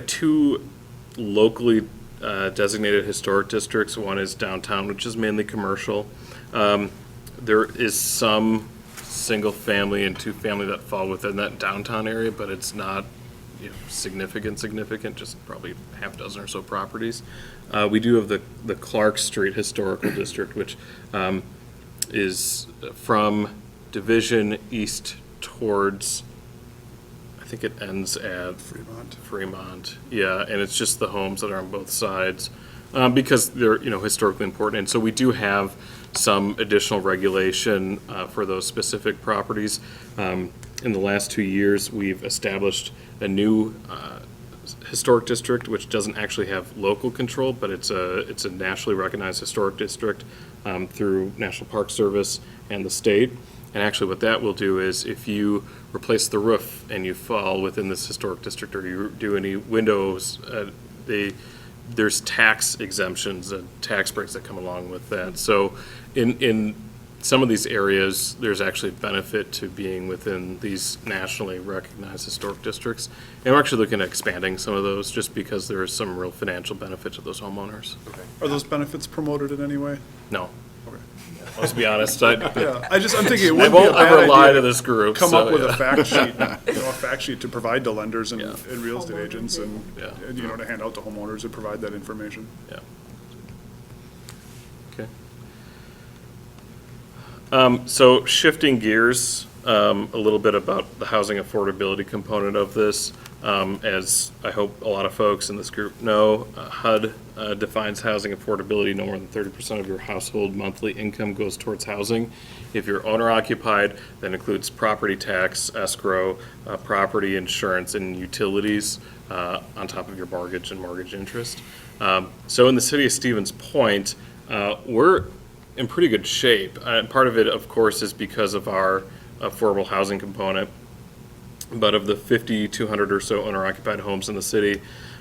two locally designated historic districts. One is downtown, which is mainly commercial. There is some single-family and two-family that fall within that downtown area, but it's not significant, just probably half a dozen or so properties. We do have the Clark Street Historical District, which is from Division east towards, I think it ends at Fremont. Yeah, and it's just the homes that are on both sides because they're historically important. And so we do have some additional regulation for those specific properties. In the last 2 years, we've established a new historic district, which doesn't actually have local control, but it's a nationally recognized historic district through National Park Service and the state. And actually what that will do is if you replace the roof and you fall within this historic district or you do any windows, there's tax exemptions and tax breaks that come along with that. So in some of these areas, there's actually benefit to being within these nationally recognized historic districts. And we're actually looking at expanding some of those just because there is some real financial benefit to those homeowners. Are those benefits promoted in any way? No. Okay. Let's be honest. I'm thinking it I wouldn't be a won't bad ever lie idea to this group. Come so, up with yeah. a fact sheet, a fact sheet to provide to lenders and real estate agents and, Yeah. and, to hand out to homeowners and provide that information. Yeah. Okay. So shifting gears, a little bit about the housing affordability component of this. As I hope a lot of folks in this group know, HUD defines housing affordability. No more than 30% of your household monthly income goes towards housing. If you're owner occupied, that includes property tax, escrow, property insurance, and utilities on top of your mortgage and mortgage interest. So in the city of Stevens Point, we're in pretty good shape. Part of it, of course, is because of our affordable housing component. But of the 5,200 or so owner-occupied homes in the city,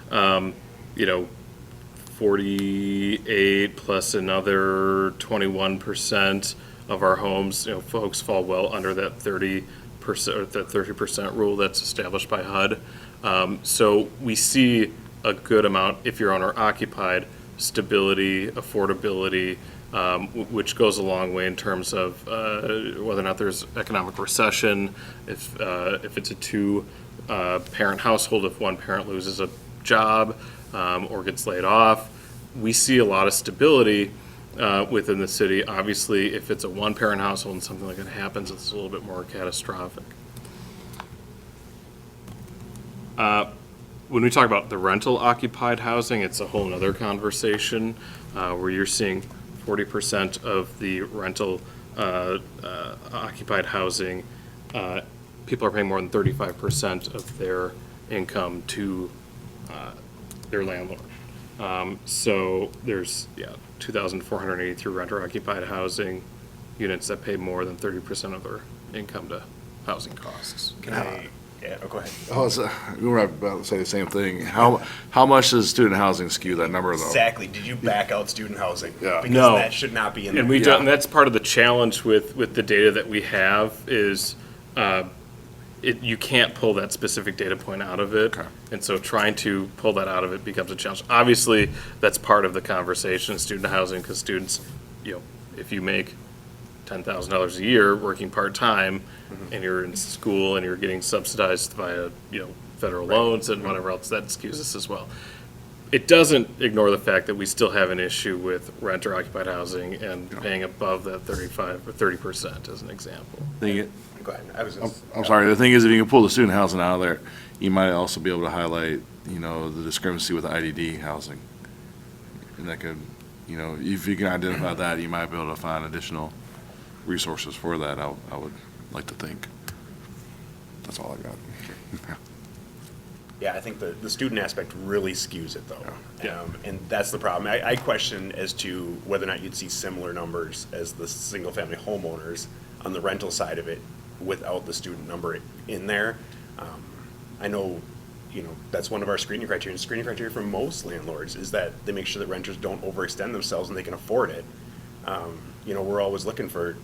48 plus another 21% of our homes, folks fall well under that 30% or that 30% rule that's established by HUD. So we see a good amount, if you're owner-occupied, stability, affordability, which goes a long way in terms of whether or not there's economic recession, if it's a two-parent household, if one parent loses a job or gets laid off. We see a lot of stability within the city. Obviously, if it's a one-parent household and something like that happens, it's a little bit more catastrophic. When we talk about the rental occupied housing, it's a whole other conversation where you're seeing 40% of the rental occupied housing, people are paying more than 35% of their income to their landlord. So there's 2,483 renter occupied housing units that pay more than 30% of their income to housing costs. Can I? Yeah, go ahead. We were about to say the same thing. How much does student housing skew that number though? Exactly. Did you back out student housing? Yeah. Because No. that should not be in there. And we don't, and that's part of the challenge with the data that we have is you can't pull that specific data point out of it. Okay. And so trying to pull that out of it becomes a challenge. Obviously, that's part of the conversation, student housing, because students, if you make $10,000 a year working part-time and you're in school and you're getting subsidized via, federal loans and whatever else, that skews us as well. It doesn't ignore the fact that we still have an issue with renter occupied housing and paying above that 35 or 30% as an example. Go ahead. I'm sorry, the thing is, if you can pull the student housing out of there, you might also be able to highlight, the discrepancy with IDD housing. And that could, if you can identify that, you might be able to find additional resources for that, I would like to think. That's all I got. Yeah, I think the student aspect really skews it, though. Yeah. And that's the problem. I question as to whether or not you'd see similar numbers as the single-family homeowners on the rental side of it without the student number in there. I know, that's one of our screening criteria. Screening criteria for most landlords is that they make sure that renters don't overextend themselves and they can afford it. We're always looking for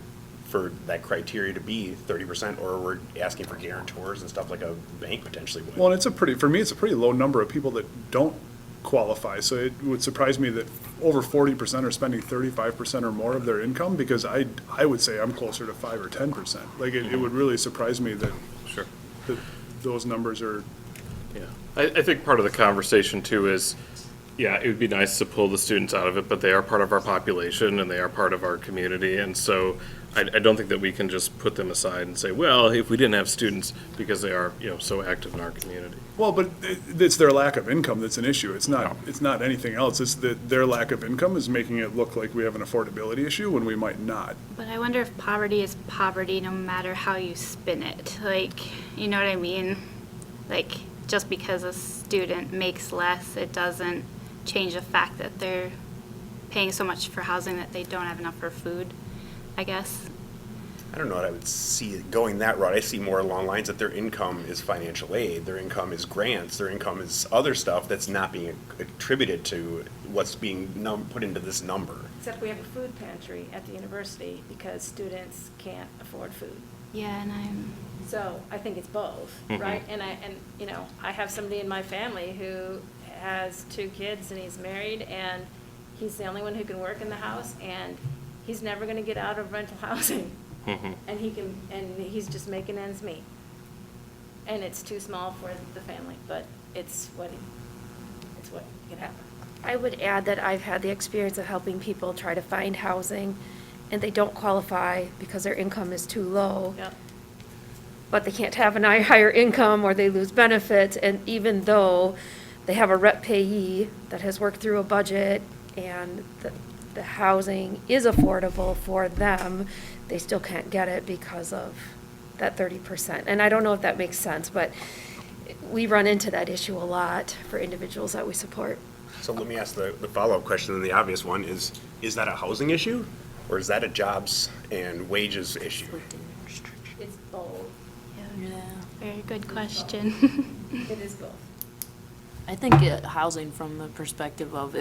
that criteria to be 30%, or we're asking for guarantors and stuff like a bank potentially would. Well, and for me, it's a pretty low number of people that don't qualify. So it would surprise me that over 40% are spending 35% or more of their income, because I would say I'm closer to 5 or 10%. Like it would really surprise me that, Sure. that those numbers are. Yeah, I think part of the conversation too is, it would be nice to pull the students out of it, but they are part of our population and they are part of our community. And so I don't think that we can just put them aside and say, well, if we didn't have students, because they are, so active in our community. Well, but it's their lack of income that's an issue. It's not anything else. It's that their lack of income is making it look like we have an affordability issue when we might not. But I wonder if poverty is poverty no matter how you spin it. You know what I mean? Just because a student makes less, it doesn't change the fact that they're paying so much for housing that they don't have enough for food, I guess. I don't know what I would see going that route. I see more along lines that their income is financial aid, their income is grants, their income is other stuff that's not being attributed to what's being put into this number. Except we have a food pantry at the university because students can't afford food. Yeah, and So I think it's both, right? And you know, I have somebody in my family who has 2 kids and he's married and he's the only one who can work in the house and he's never gonna get out of rental housing. And he's just making ends meet. And it's too small for the family, but it's what can happen. I would add that I've had the experience of helping people try to find housing, and they don't qualify because their income is too low. Yep. But they can't have a higher income, or they lose benefits, and even though they have a rep payee that has worked through a budget, and the housing is affordable for them, they still can't get it because of that 30%. And I don't know if that makes sense, but we run into that issue a lot for individuals that we support. So let me ask the follow-up question, and the obvious one is that a housing issue? Or is that a jobs and wages issue? It's both. very good question. It is both. I think housing from the perspective of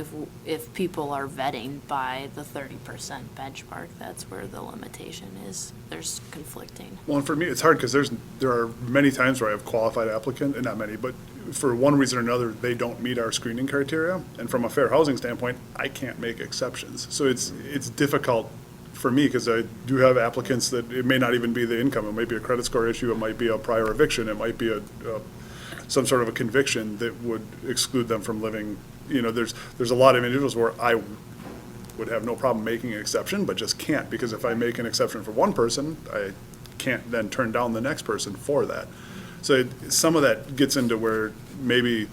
if people are vetting by the 30% benchmark, that's where the limitation is. There's conflicting. Well, and for me, it's hard because there are many times where I have qualified applicant, and not many, but for one reason or another, they don't meet our screening criteria. And from a fair housing standpoint, I can't make exceptions. So it's difficult for me because I do have applicants that it may not even be the income. It might be a credit score issue. It might be a prior eviction. It might be some sort of a conviction that would exclude them from living. You know, there's a lot of individuals where I would have no problem making an exception, but just can't, because if I make an exception for one person, I can't then turn down the next person for that. So some of that gets into where maybe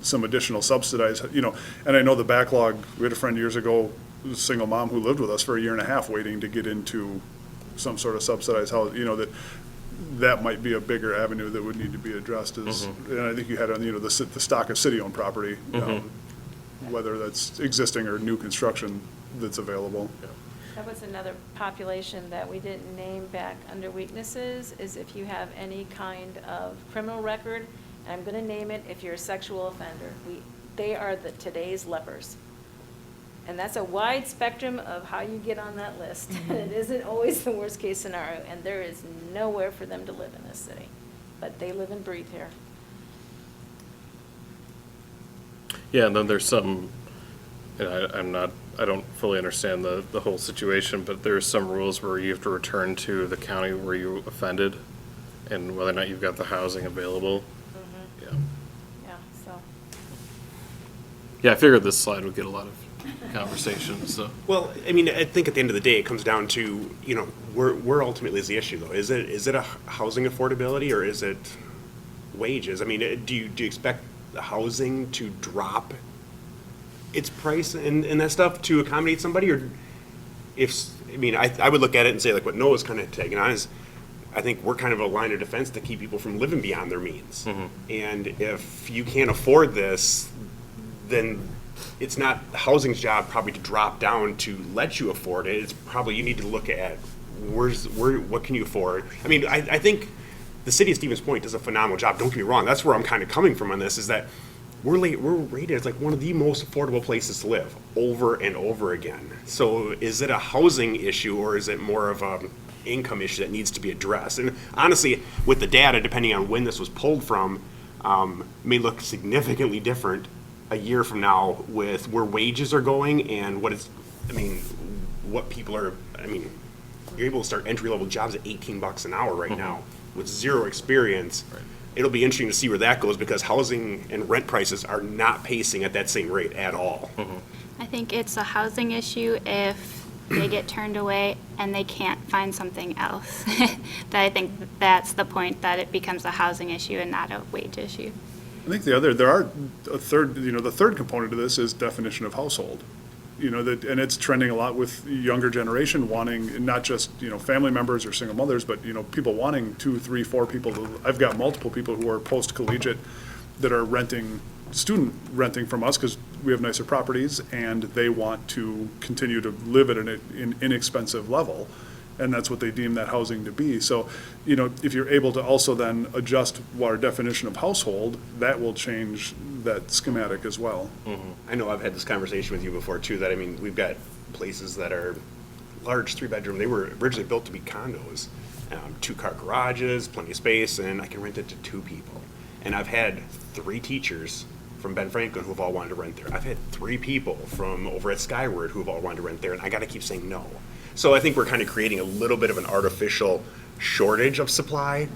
some additional subsidized, you know, and I know the backlog, we had a friend years ago, a single mom who lived with us for 1.5 years waiting to get into some sort of subsidized house, you know, that might be a bigger avenue that would need to be addressed as, and I think you had on, you know, the stock of city-owned property, whether that's existing or new construction that's available. That was another population that we didn't name back under weaknesses, is if you have any kind of criminal record, and I'm gonna name it, if you're a sexual offender, they are today's lepers. And that's a wide spectrum of how you get on that list. And it isn't always the worst case scenario, and there is nowhere for them to live in this city. But they live and breathe here. Yeah, and then there's some, and I don't fully understand the whole situation, but there's some rules where you have to return to the county where you offended and whether or not you've got the housing available. Yeah. Yeah, so. Yeah, I figured this slide would get a lot of conversation, so. Well, I mean, I think at the end of the day, it comes down to, you know, where ultimately is the issue, though? Is it a housing affordability, or is it wages? I mean, do you expect the housing to drop its price and that stuff to accommodate somebody? Or I would look at it and say, like, what Noah's kind of taking on is, I think we're kind of a line of defense to keep people from living beyond their means. And if you can't afford this, then it's not the housing's job probably to drop down to let you afford it. It's probably you need to look at what can you afford. I mean, I think the city of Stevens Point does a phenomenal job. Don't get me wrong. That's where I'm kind of coming from on this, is that we're rated as like one of the most affordable places to live over and over again. So is it a housing issue, or is it more of a income issue that needs to be addressed? And honestly, with the data, depending on when this was pulled from, may look significantly different a year from now with where wages are going and what people are, you're able to start entry-level jobs at $18 an hour right now with zero experience. Right. It'll be interesting to see where that goes, because housing and rent prices are not pacing at that same rate at all. I think it's a housing issue if they get turned away and they can't find something else. I think that's the point, that it becomes a housing issue and not a wage issue. I think the third component of this is definition of household. And it's trending a lot with younger generation wanting not just, family members or single mothers, but, people wanting 2, 3, 4 people. I've got multiple people who are post-collegiate that are student renting from us because we have nicer properties, and they want to continue to live at an inexpensive level. and that's what they deem that housing to be. So, you know, if you're able to also then adjust our definition of household, that will change that schematic as well. I know I've had this conversation with you before too, that, I mean, we've got places that are large 3-bedroom, they were originally built to be condos. 2-car garages, plenty of space, and I can rent it to 2 people. And I've had 3 teachers from Ben Franklin who have all wanted to rent there. I've had 3 people from over at Skyward who have all wanted to rent there, and I gotta keep saying no. So I think we're kind of creating a little bit of an artificial shortage of supply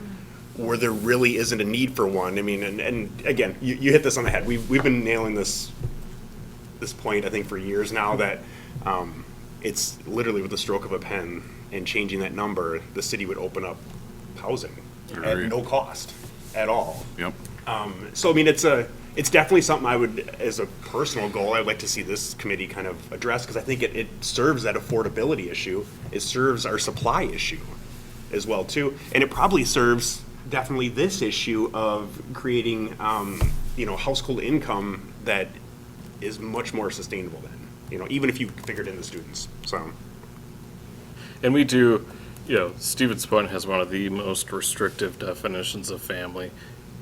where there really isn't a need for one. I mean, and again, you hit this on the head. We've been nailing this point, I think, for years now, that it's literally with the stroke of a pen and changing that number, the city would open up housing at no cost at all. Yep. So I mean, it's definitely something I would, as a personal goal, I'd like to see this committee kind of address, because I think it serves that affordability issue. It serves our supply issue as well too, and it probably serves definitely this issue of creating, household income that is much more sustainable than, even if you figured in the students. So. And we do, Stevens Point has one of the most restrictive definitions of family,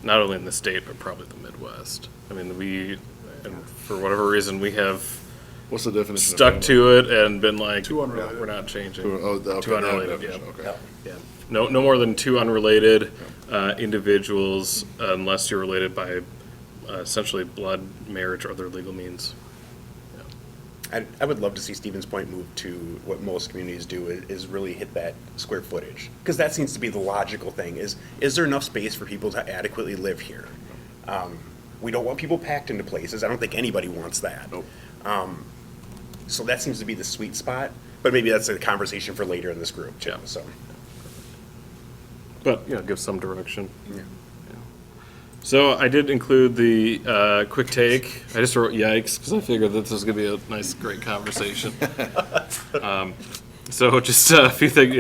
not only in the state, but probably the Midwest. I mean, and for whatever reason, we have What's the definition? stuck to it and been like, Two unrelated. we're not changing. Okay, Two unrelated, that definition, okay. Yeah. No more than 2 unrelated individuals, unless you're related by essentially blood, marriage, or other legal means. I would love to see Stevens Point move to what most communities do, is really hit that square footage. Because that seems to be the logical thing, is there enough space for people to adequately live here? We don't want people packed into places. I don't think anybody wants that. Nope. So that seems to be the sweet spot, but maybe that's a conversation for later in this group too, so. But, give some direction. Yeah. So I did include the quick take. I just wrote yikes because I figured that this was going to be a nice, great conversation. So just a few things,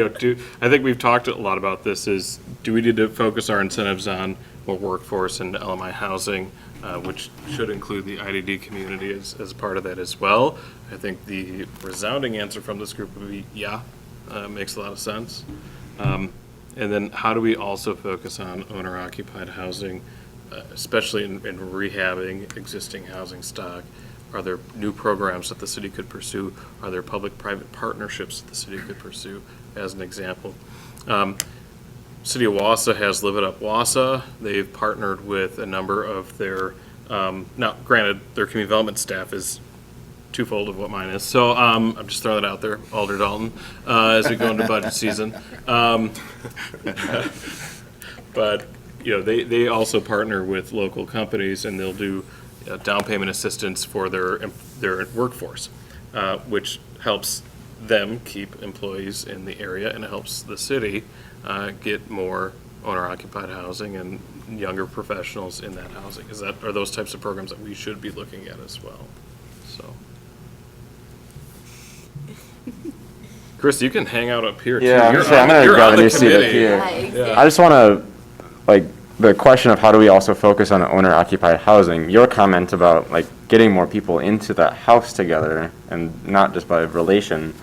I think we've talked a lot about this, is do we need to focus our incentives on more workforce and LMI housing, which should include the IDD community as part of that as well. I think the resounding answer from this group would be, makes a lot of sense. And then how do we also focus on owner-occupied housing, especially in rehabbing existing housing stock? Are there new programs that the city could pursue? Are there public-private partnerships that the city could pursue, as an example? City of Wausau has Live It Up Wausau. They've partnered with a number of their, now granted, their community development staff is twofold of what mine is. So I'm just throwing it out there, Alder Dalton, as we go into budget season. But, they also partner with local companies, and they'll do down payment assistance for their workforce, which helps them keep employees in the area, and it helps the city get more owner-occupied housing and younger professionals in that housing. Are those types of programs that we should be looking at as well? So, Chris, you can hang out up here too. Yeah, I'm gonna grab a new seat up here. Yeah. I just want to, the question of how do we also focus on owner-occupied housing, your comment about getting more people into that house together and not just by relation,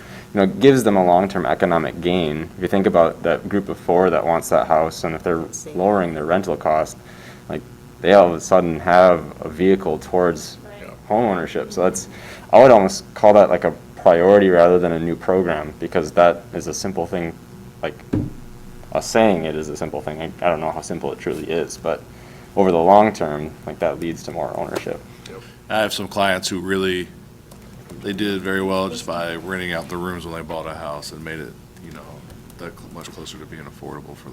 gives them a long-term economic gain. If you think about that group of 4 that wants that house, and if they're lowering their rental cost, they all of a sudden have a vehicle towards home ownership. So I would almost call that a priority rather than a new program, because that is a simple thing. Us saying it is a simple thing, I don't know how simple it truly is, but over the long term, that leads to more ownership. I have some clients who really, they did very well just by renting out the rooms when they bought a house and made it, that much closer to being affordable for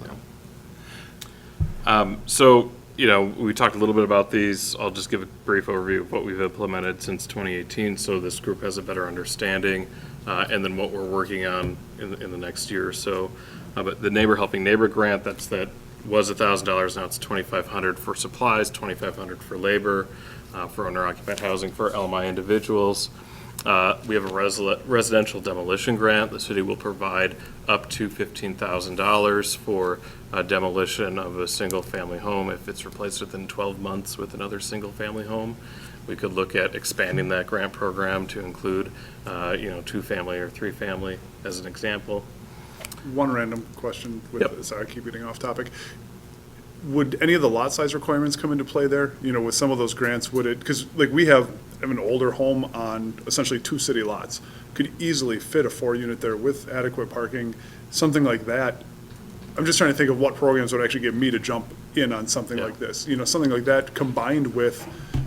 them. So, we talked a little bit about these. I'll just give a brief overview of what we've implemented since 2018, so this group has a better understanding, and then what we're working on in the next year or so. But the Neighbor Helping Neighbor grant, that was $1,000, now it's $2,500 for supplies, $2,500 for labor, for owner-occupied housing for LMI individuals. We have a residential demolition grant. The city will provide up to $15,000 for demolition of a single-family home if it's replaced within 12 months with another single-family home. We could look at expanding that grant program to include, 2-family or 3-family as an example. one random question with, Yep. sorry, I keep getting off topic. Would any of the lot size requirements come into play there? You know, with some of those grants, would it, because like we have an older home on essentially 2 city lots. Could easily fit a 4-unit there with adequate parking, something like that. I'm just trying to think of what programs would actually get me to jump in on something like this. You know, something like that combined with,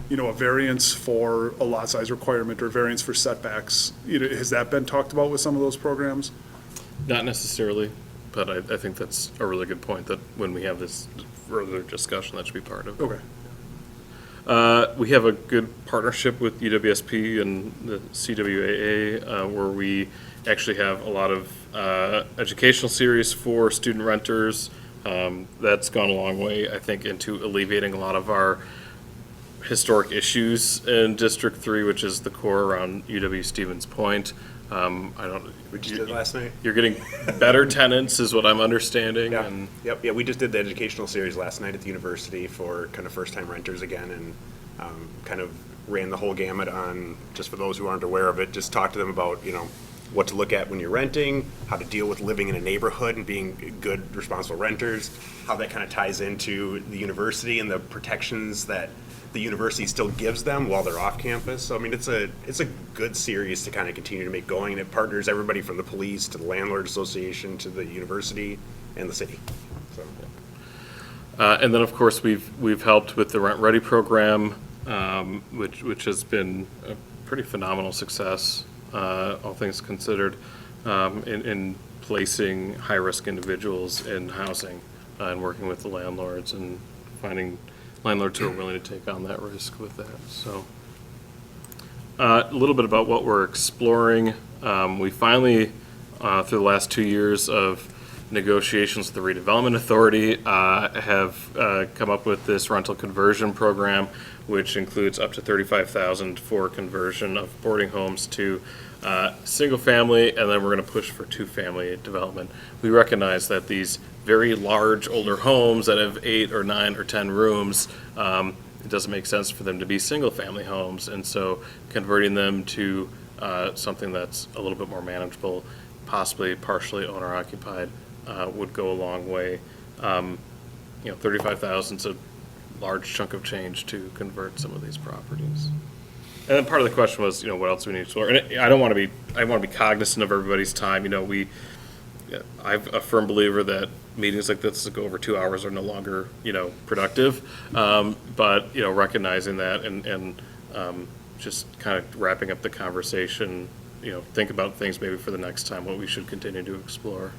you know, a variance for a lot size requirement or variance for setbacks. You know, has that been talked about with some of those programs? Not necessarily, but I think that's a really good point, that when we have this further discussion, that should be part of it. Okay. We have a good partnership with UWSP and the CWAA, where we actually have a lot of educational series for student renters. That's gone a long way, I think, into alleviating a lot of our historic issues in District 3, which is the core around UW-Stevens Point. We just did last night. You're getting better tenants, is what I'm understanding. Yeah. And Yeah, we just did the educational series last night at the university for kind of first-time renters again, and kind of ran the whole gamut on, just for those who aren't aware of it, just talk to them about, you know, what to look at when you're renting, how to deal with living in a neighborhood and being good, responsible renters, how that kind of ties into the university and the protections that the university still gives them while they're off campus. So, I mean, it's a good series to kind of continue to make going, and it partners everybody from the police to the landlord association to the university and the city. So. and then, of course, we've helped with the Rent Ready program, which has been a pretty phenomenal success, all things considered, in placing high-risk individuals in housing and working with the landlords and finding landlords who are willing to take on that risk with that. So a little bit about what we're exploring. We finally, through the last 2 years of negotiations with the Redevelopment Authority, have come up with this rental conversion program, which includes up to $35,000 for conversion of boarding homes to single family, and then we're going to push for 2-family development. We recognize that these very large older homes that have 8 or 9 or 10 rooms, it doesn't make sense for them to be single family homes, and so converting them to something that's a little bit more manageable, possibly partially owner occupied, would go a long way. $35,000 is a large chunk of change to convert some of these properties. And then part of the question was, what else do we need to explore? And I want to be cognizant of everybody's time. I'm a firm believer that meetings like this that go over 2 hours are no longer, productive. But recognizing that and just kind of wrapping up the conversation, think about things maybe for the next time, what we should continue to explore.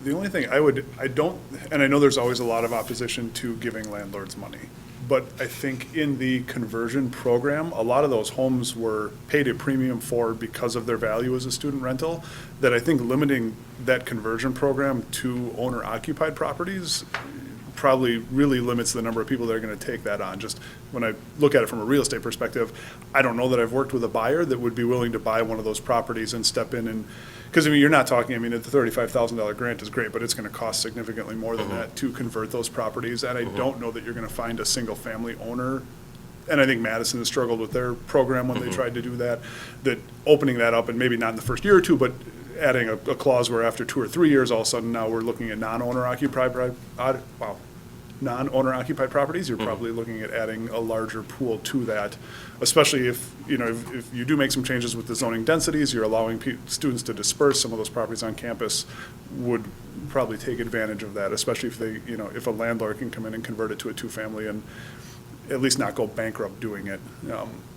The only thing and I know there's always a lot of opposition to giving landlords money, but I think in the conversion program, a lot of those homes were paid a premium for because of their value as a student rental, that I think limiting that conversion program to owner-occupied properties probably really limits the number of people that are going to take that on. Just when I look at it from a real estate perspective, I don't know that I've worked with a buyer that would be willing to buy one of those properties and step in and, because you're not talking, the $35,000 grant is great, but it's going to cost significantly more than that to convert those properties. And I don't know that you're going to find a single family owner. And I think Madison has struggled with their program when they tried to do that opening that up, and maybe not in the first year or two, but adding a clause where after 2 or 3 years, all of a sudden now we're looking at non-owner occupied properties. You're probably looking at adding a larger pool to that, especially if you do make some changes with the zoning densities, you're allowing students to disperse. Some of those properties on campus would probably take advantage of that, especially if if a landlord can come in and convert it to a 2-family and at least not go bankrupt doing it,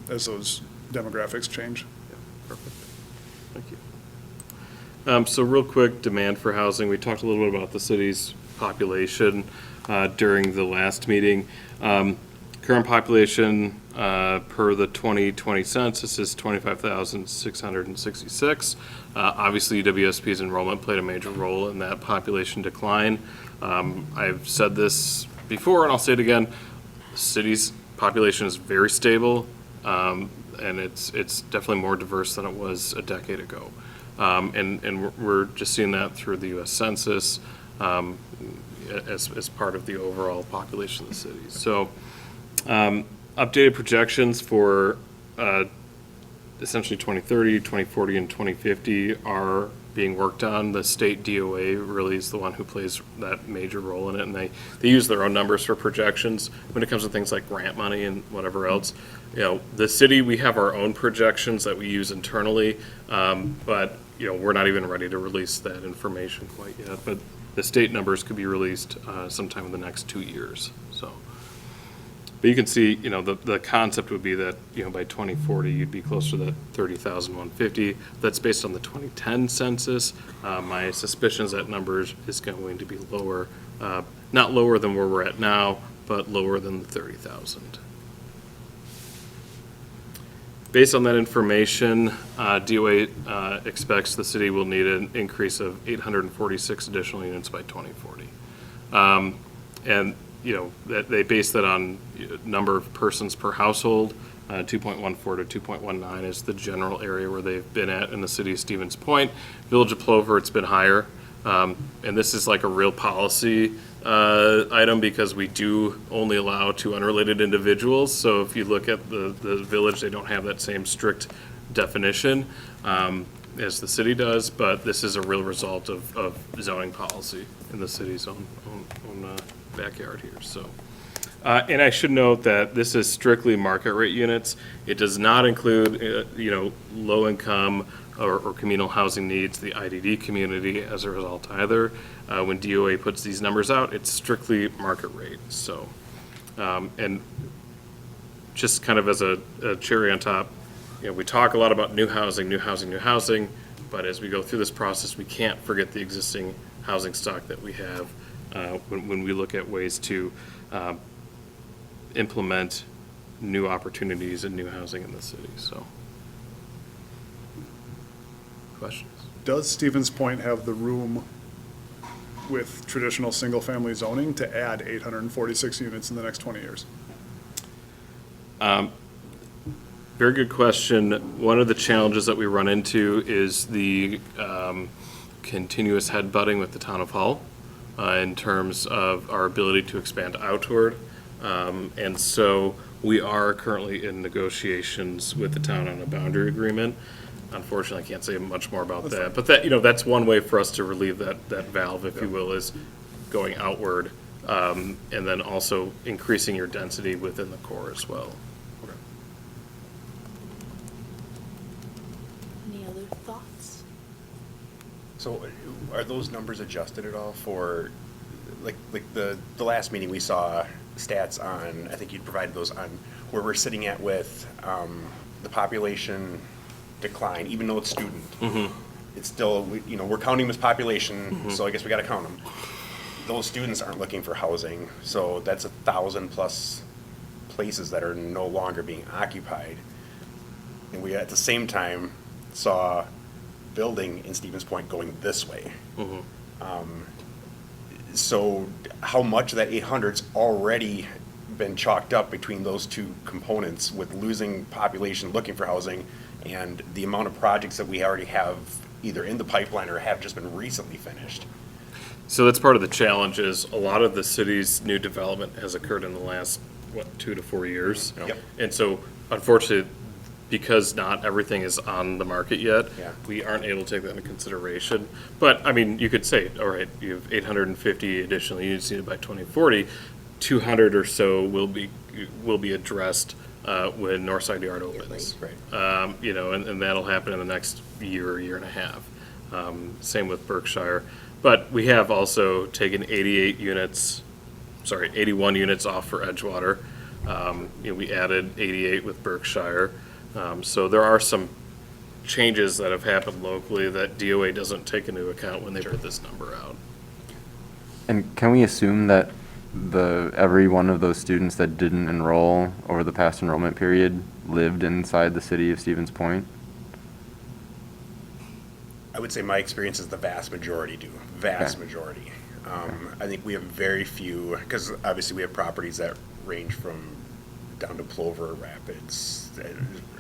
as those demographics change. Perfect. Thank you. So real quick, demand for housing. We talked a little bit about the city's population during the last meeting. Current population per the 2020 census is 25,666. Obviously, UWSP's enrollment played a major role in that population decline. I've said this before, and I'll say it again. The city's population is very stable, and it's definitely more diverse than it was a decade ago. And we're just seeing that through the U.S. Census as part of the overall population of the city. So updated projections for essentially 2030, 2040, and 2050 are being worked on. The state DOA really is the one who plays that major role in it, and they use their own numbers for projections when it comes to things like grant money and whatever else. You know, the city, we have our own projections that we use internally, but, you know, we're not even ready to release that information quite yet. But the state numbers could be released sometime in the next 2 years, so. But you can see, you know, the concept would be that, you know, by 2040, you'd be closer to that 30,150. That's based on the 2010 census. My suspicion is that numbers is going to be lower, not lower than where we're at now, but lower than the 30,000. Based on that information, DOA expects the city will need an increase of 846 additional units by 2040. And you know, that they base that on number of persons per household. 2.14 to 2.19 is the general area where they've been at in the city of Stevens Point. Village of Plover, it's been higher. And this is like a real policy item because we do only allow 2 unrelated individuals. So if you look at the village, they don't have that same strict definition as the city does, but this is a real result of zoning policy in the city's own backyard here, so. And I should note that this is strictly market rate units. It does not include, you know, low income or communal housing needs, the IDD community as a result either. When DOA puts these numbers out, it's strictly market rate, so. And just kind of as a cherry on top, you know, we talk a lot about new housing, but as we go through this process, we can't forget the existing housing stock that we have when we look at ways to implement new opportunities and new housing in the city, so. Questions? Does Stevens Point have the room with traditional single-family zoning to add 846 units in the next 20 years? Very good question. One of the challenges that we run into is the continuous headbutting with the town of Hull in terms of our ability to expand outward. And so we are currently in negotiations with the town on a boundary agreement. Unfortunately, I can't say much more about that. But that, you know, that's one way for us to relieve that valve, if you will, is going outward and then also increasing your density within the core as well. Any other thoughts? So are those numbers adjusted at all for, like the last meeting we saw stats on, I think you provided those on where we're sitting at with the population decline, even though it's student. Mm-hmm. It's still, you know, we're counting this population, so I guess we got to count them. Those students aren't looking for housing, so that's 1,000+ places that are no longer being occupied. And we at the same time saw building in Stevens Point going this way. So how much of that 800's already been chalked up between those two components with losing population looking for housing and the amount of projects that we already have either in the pipeline or have just been recently finished? So that's part of the challenge is a lot of the city's new development has occurred in the last, 2 to 4 years? Yep. And so unfortunately, because not everything is on the market yet, we aren't able to take that into consideration. But, I mean, you could say, all right, you have 850 additional units needed by 2040, 200 or so will be addressed when Northside Yard opens. Right. You know, and that'll happen in the next year and a half. Same with Berkshire. But we have also taken 81 units off for Edgewater. You know, we added 88 with Berkshire. So there are some changes that have happened locally that DOA doesn't take into account when they put this number out. And can we assume that every one of those students that didn't enroll over the past enrollment period lived inside the city of Stevens Point? I would say my experience is the vast majority do. Vast majority. I think we have very few, because obviously we have properties that range from down to Plover, Rapids,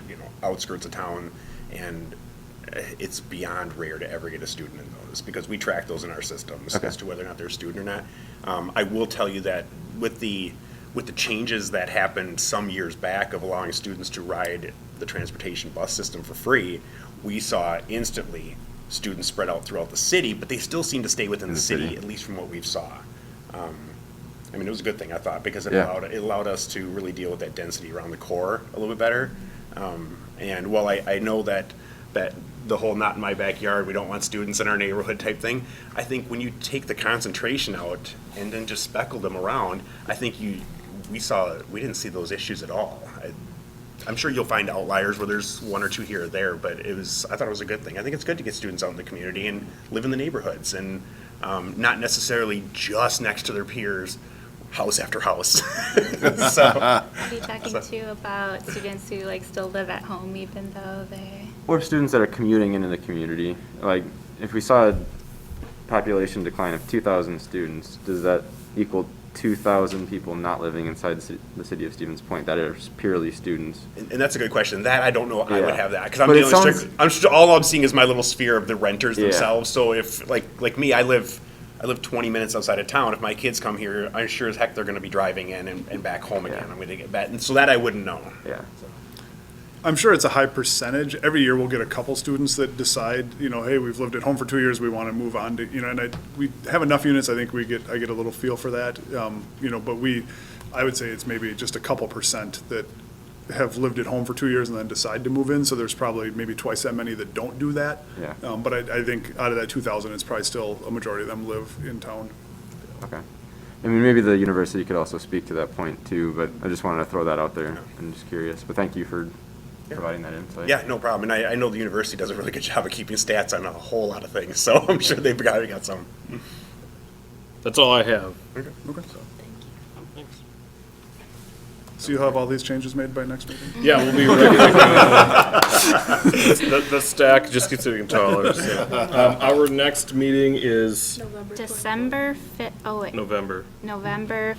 you know, outskirts of town, and it's beyond rare to ever get a student in those because we track those in our systems as to whether or not they're a student or not. I will tell you that with the changes that happened some years back of allowing students to ride the transportation bus system for free, we saw instantly students spread out throughout the city, but they still seem to stay within the city, at least from what we've saw. I mean, it was a good thing, I thought, because it allowed us to really deal with that density around the core a little bit better. And while I know that the whole not in my backyard, we don't want students in our neighborhood type thing, I think when you take the concentration out and then just speckled them around, I think we didn't see those issues at all. I'm sure you'll find outliers where there's one or two here or there, but I thought it was a good thing. I think it's good to get students out in the community and live in the neighborhoods and not necessarily just next to their peers, house after house. So, Are you talking too about students who like still live at home even though they? Or students that are commuting into the community. Like, if we saw a population decline of 2,000 students, does that equal 2,000 people not living inside the city of Stevens Point that are purely students? and that's a good question. That I don't know. I would have that because I'm But it dealing sounds- all I'm seeing is my little sphere of the renters Yeah. themselves. So if like me, I live 20 minutes outside of town. If my kids come here, I'm sure as heck they're going to be driving in and back home again. I'm going to get back, and so that I wouldn't know. Yeah. I'm sure it's a high percentage. Every year we'll get a couple students that decide, hey, we've lived at home for 2 years, we want to move on to, and we have enough units, I think I get a little feel for that. But I would say it's maybe just a couple percent that have lived at home for 2 years and then decide to move in. So there's probably maybe twice that many that don't do that. Yeah. But I think out of that 2,000, it's probably still a majority of them live in town. Okay. I mean, maybe the university could also speak to that point too, but I just wanted to throw that out there. I'm just curious. But thank you for providing that insight. Yeah, no problem. And I know the university does a really good job of keeping stats on a whole lot of things, so I'm sure they've got some. That's all I have. Okay. So you'll have all these changes made by next meeting? Yeah, we'll be ready to go. The stack just keeps getting taller. So. Our next meeting is December 5th, November. November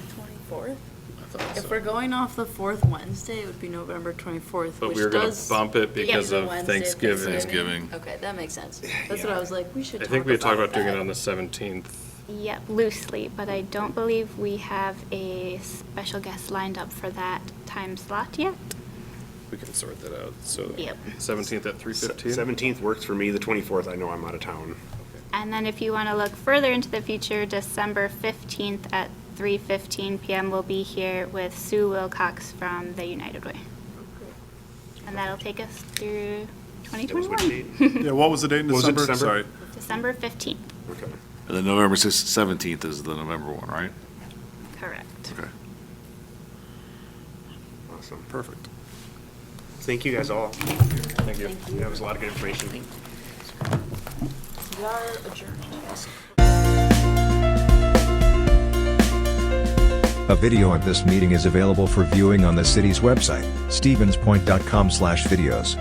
24th? I thought If so. we're going off the fourth Wednesday, it would be November 24th, But which we were going to does. bump it because Yeah, of Wednesday, Thanksgiving. Okay, that makes sense. That's what I was like, we should I talk think we had talked about doing that. it on the 17th. Yep, loosely, but I don't believe we have a special guest lined up for that time slot yet. We can sort that out. So Yep. 17th at 3:15? 17th works for me. The 24th, I know I'm out of town. And then if you want to look further into the future, December 15th at 3:15 p.m. we'll be here with Sue Wilcox from the United Way. And that'll take us through That was which date? 2021. Yeah, what was the date in What was it, December? December? Sorry. December 15th, Okay. And then November 17th is the November one, right? correct. Okay. Awesome. Perfect. Thank you guys all. Thank you. That was a lot of good information. We are adjourned. A video of this meeting is available for viewing on the city's website, stevenspoint.com/videos.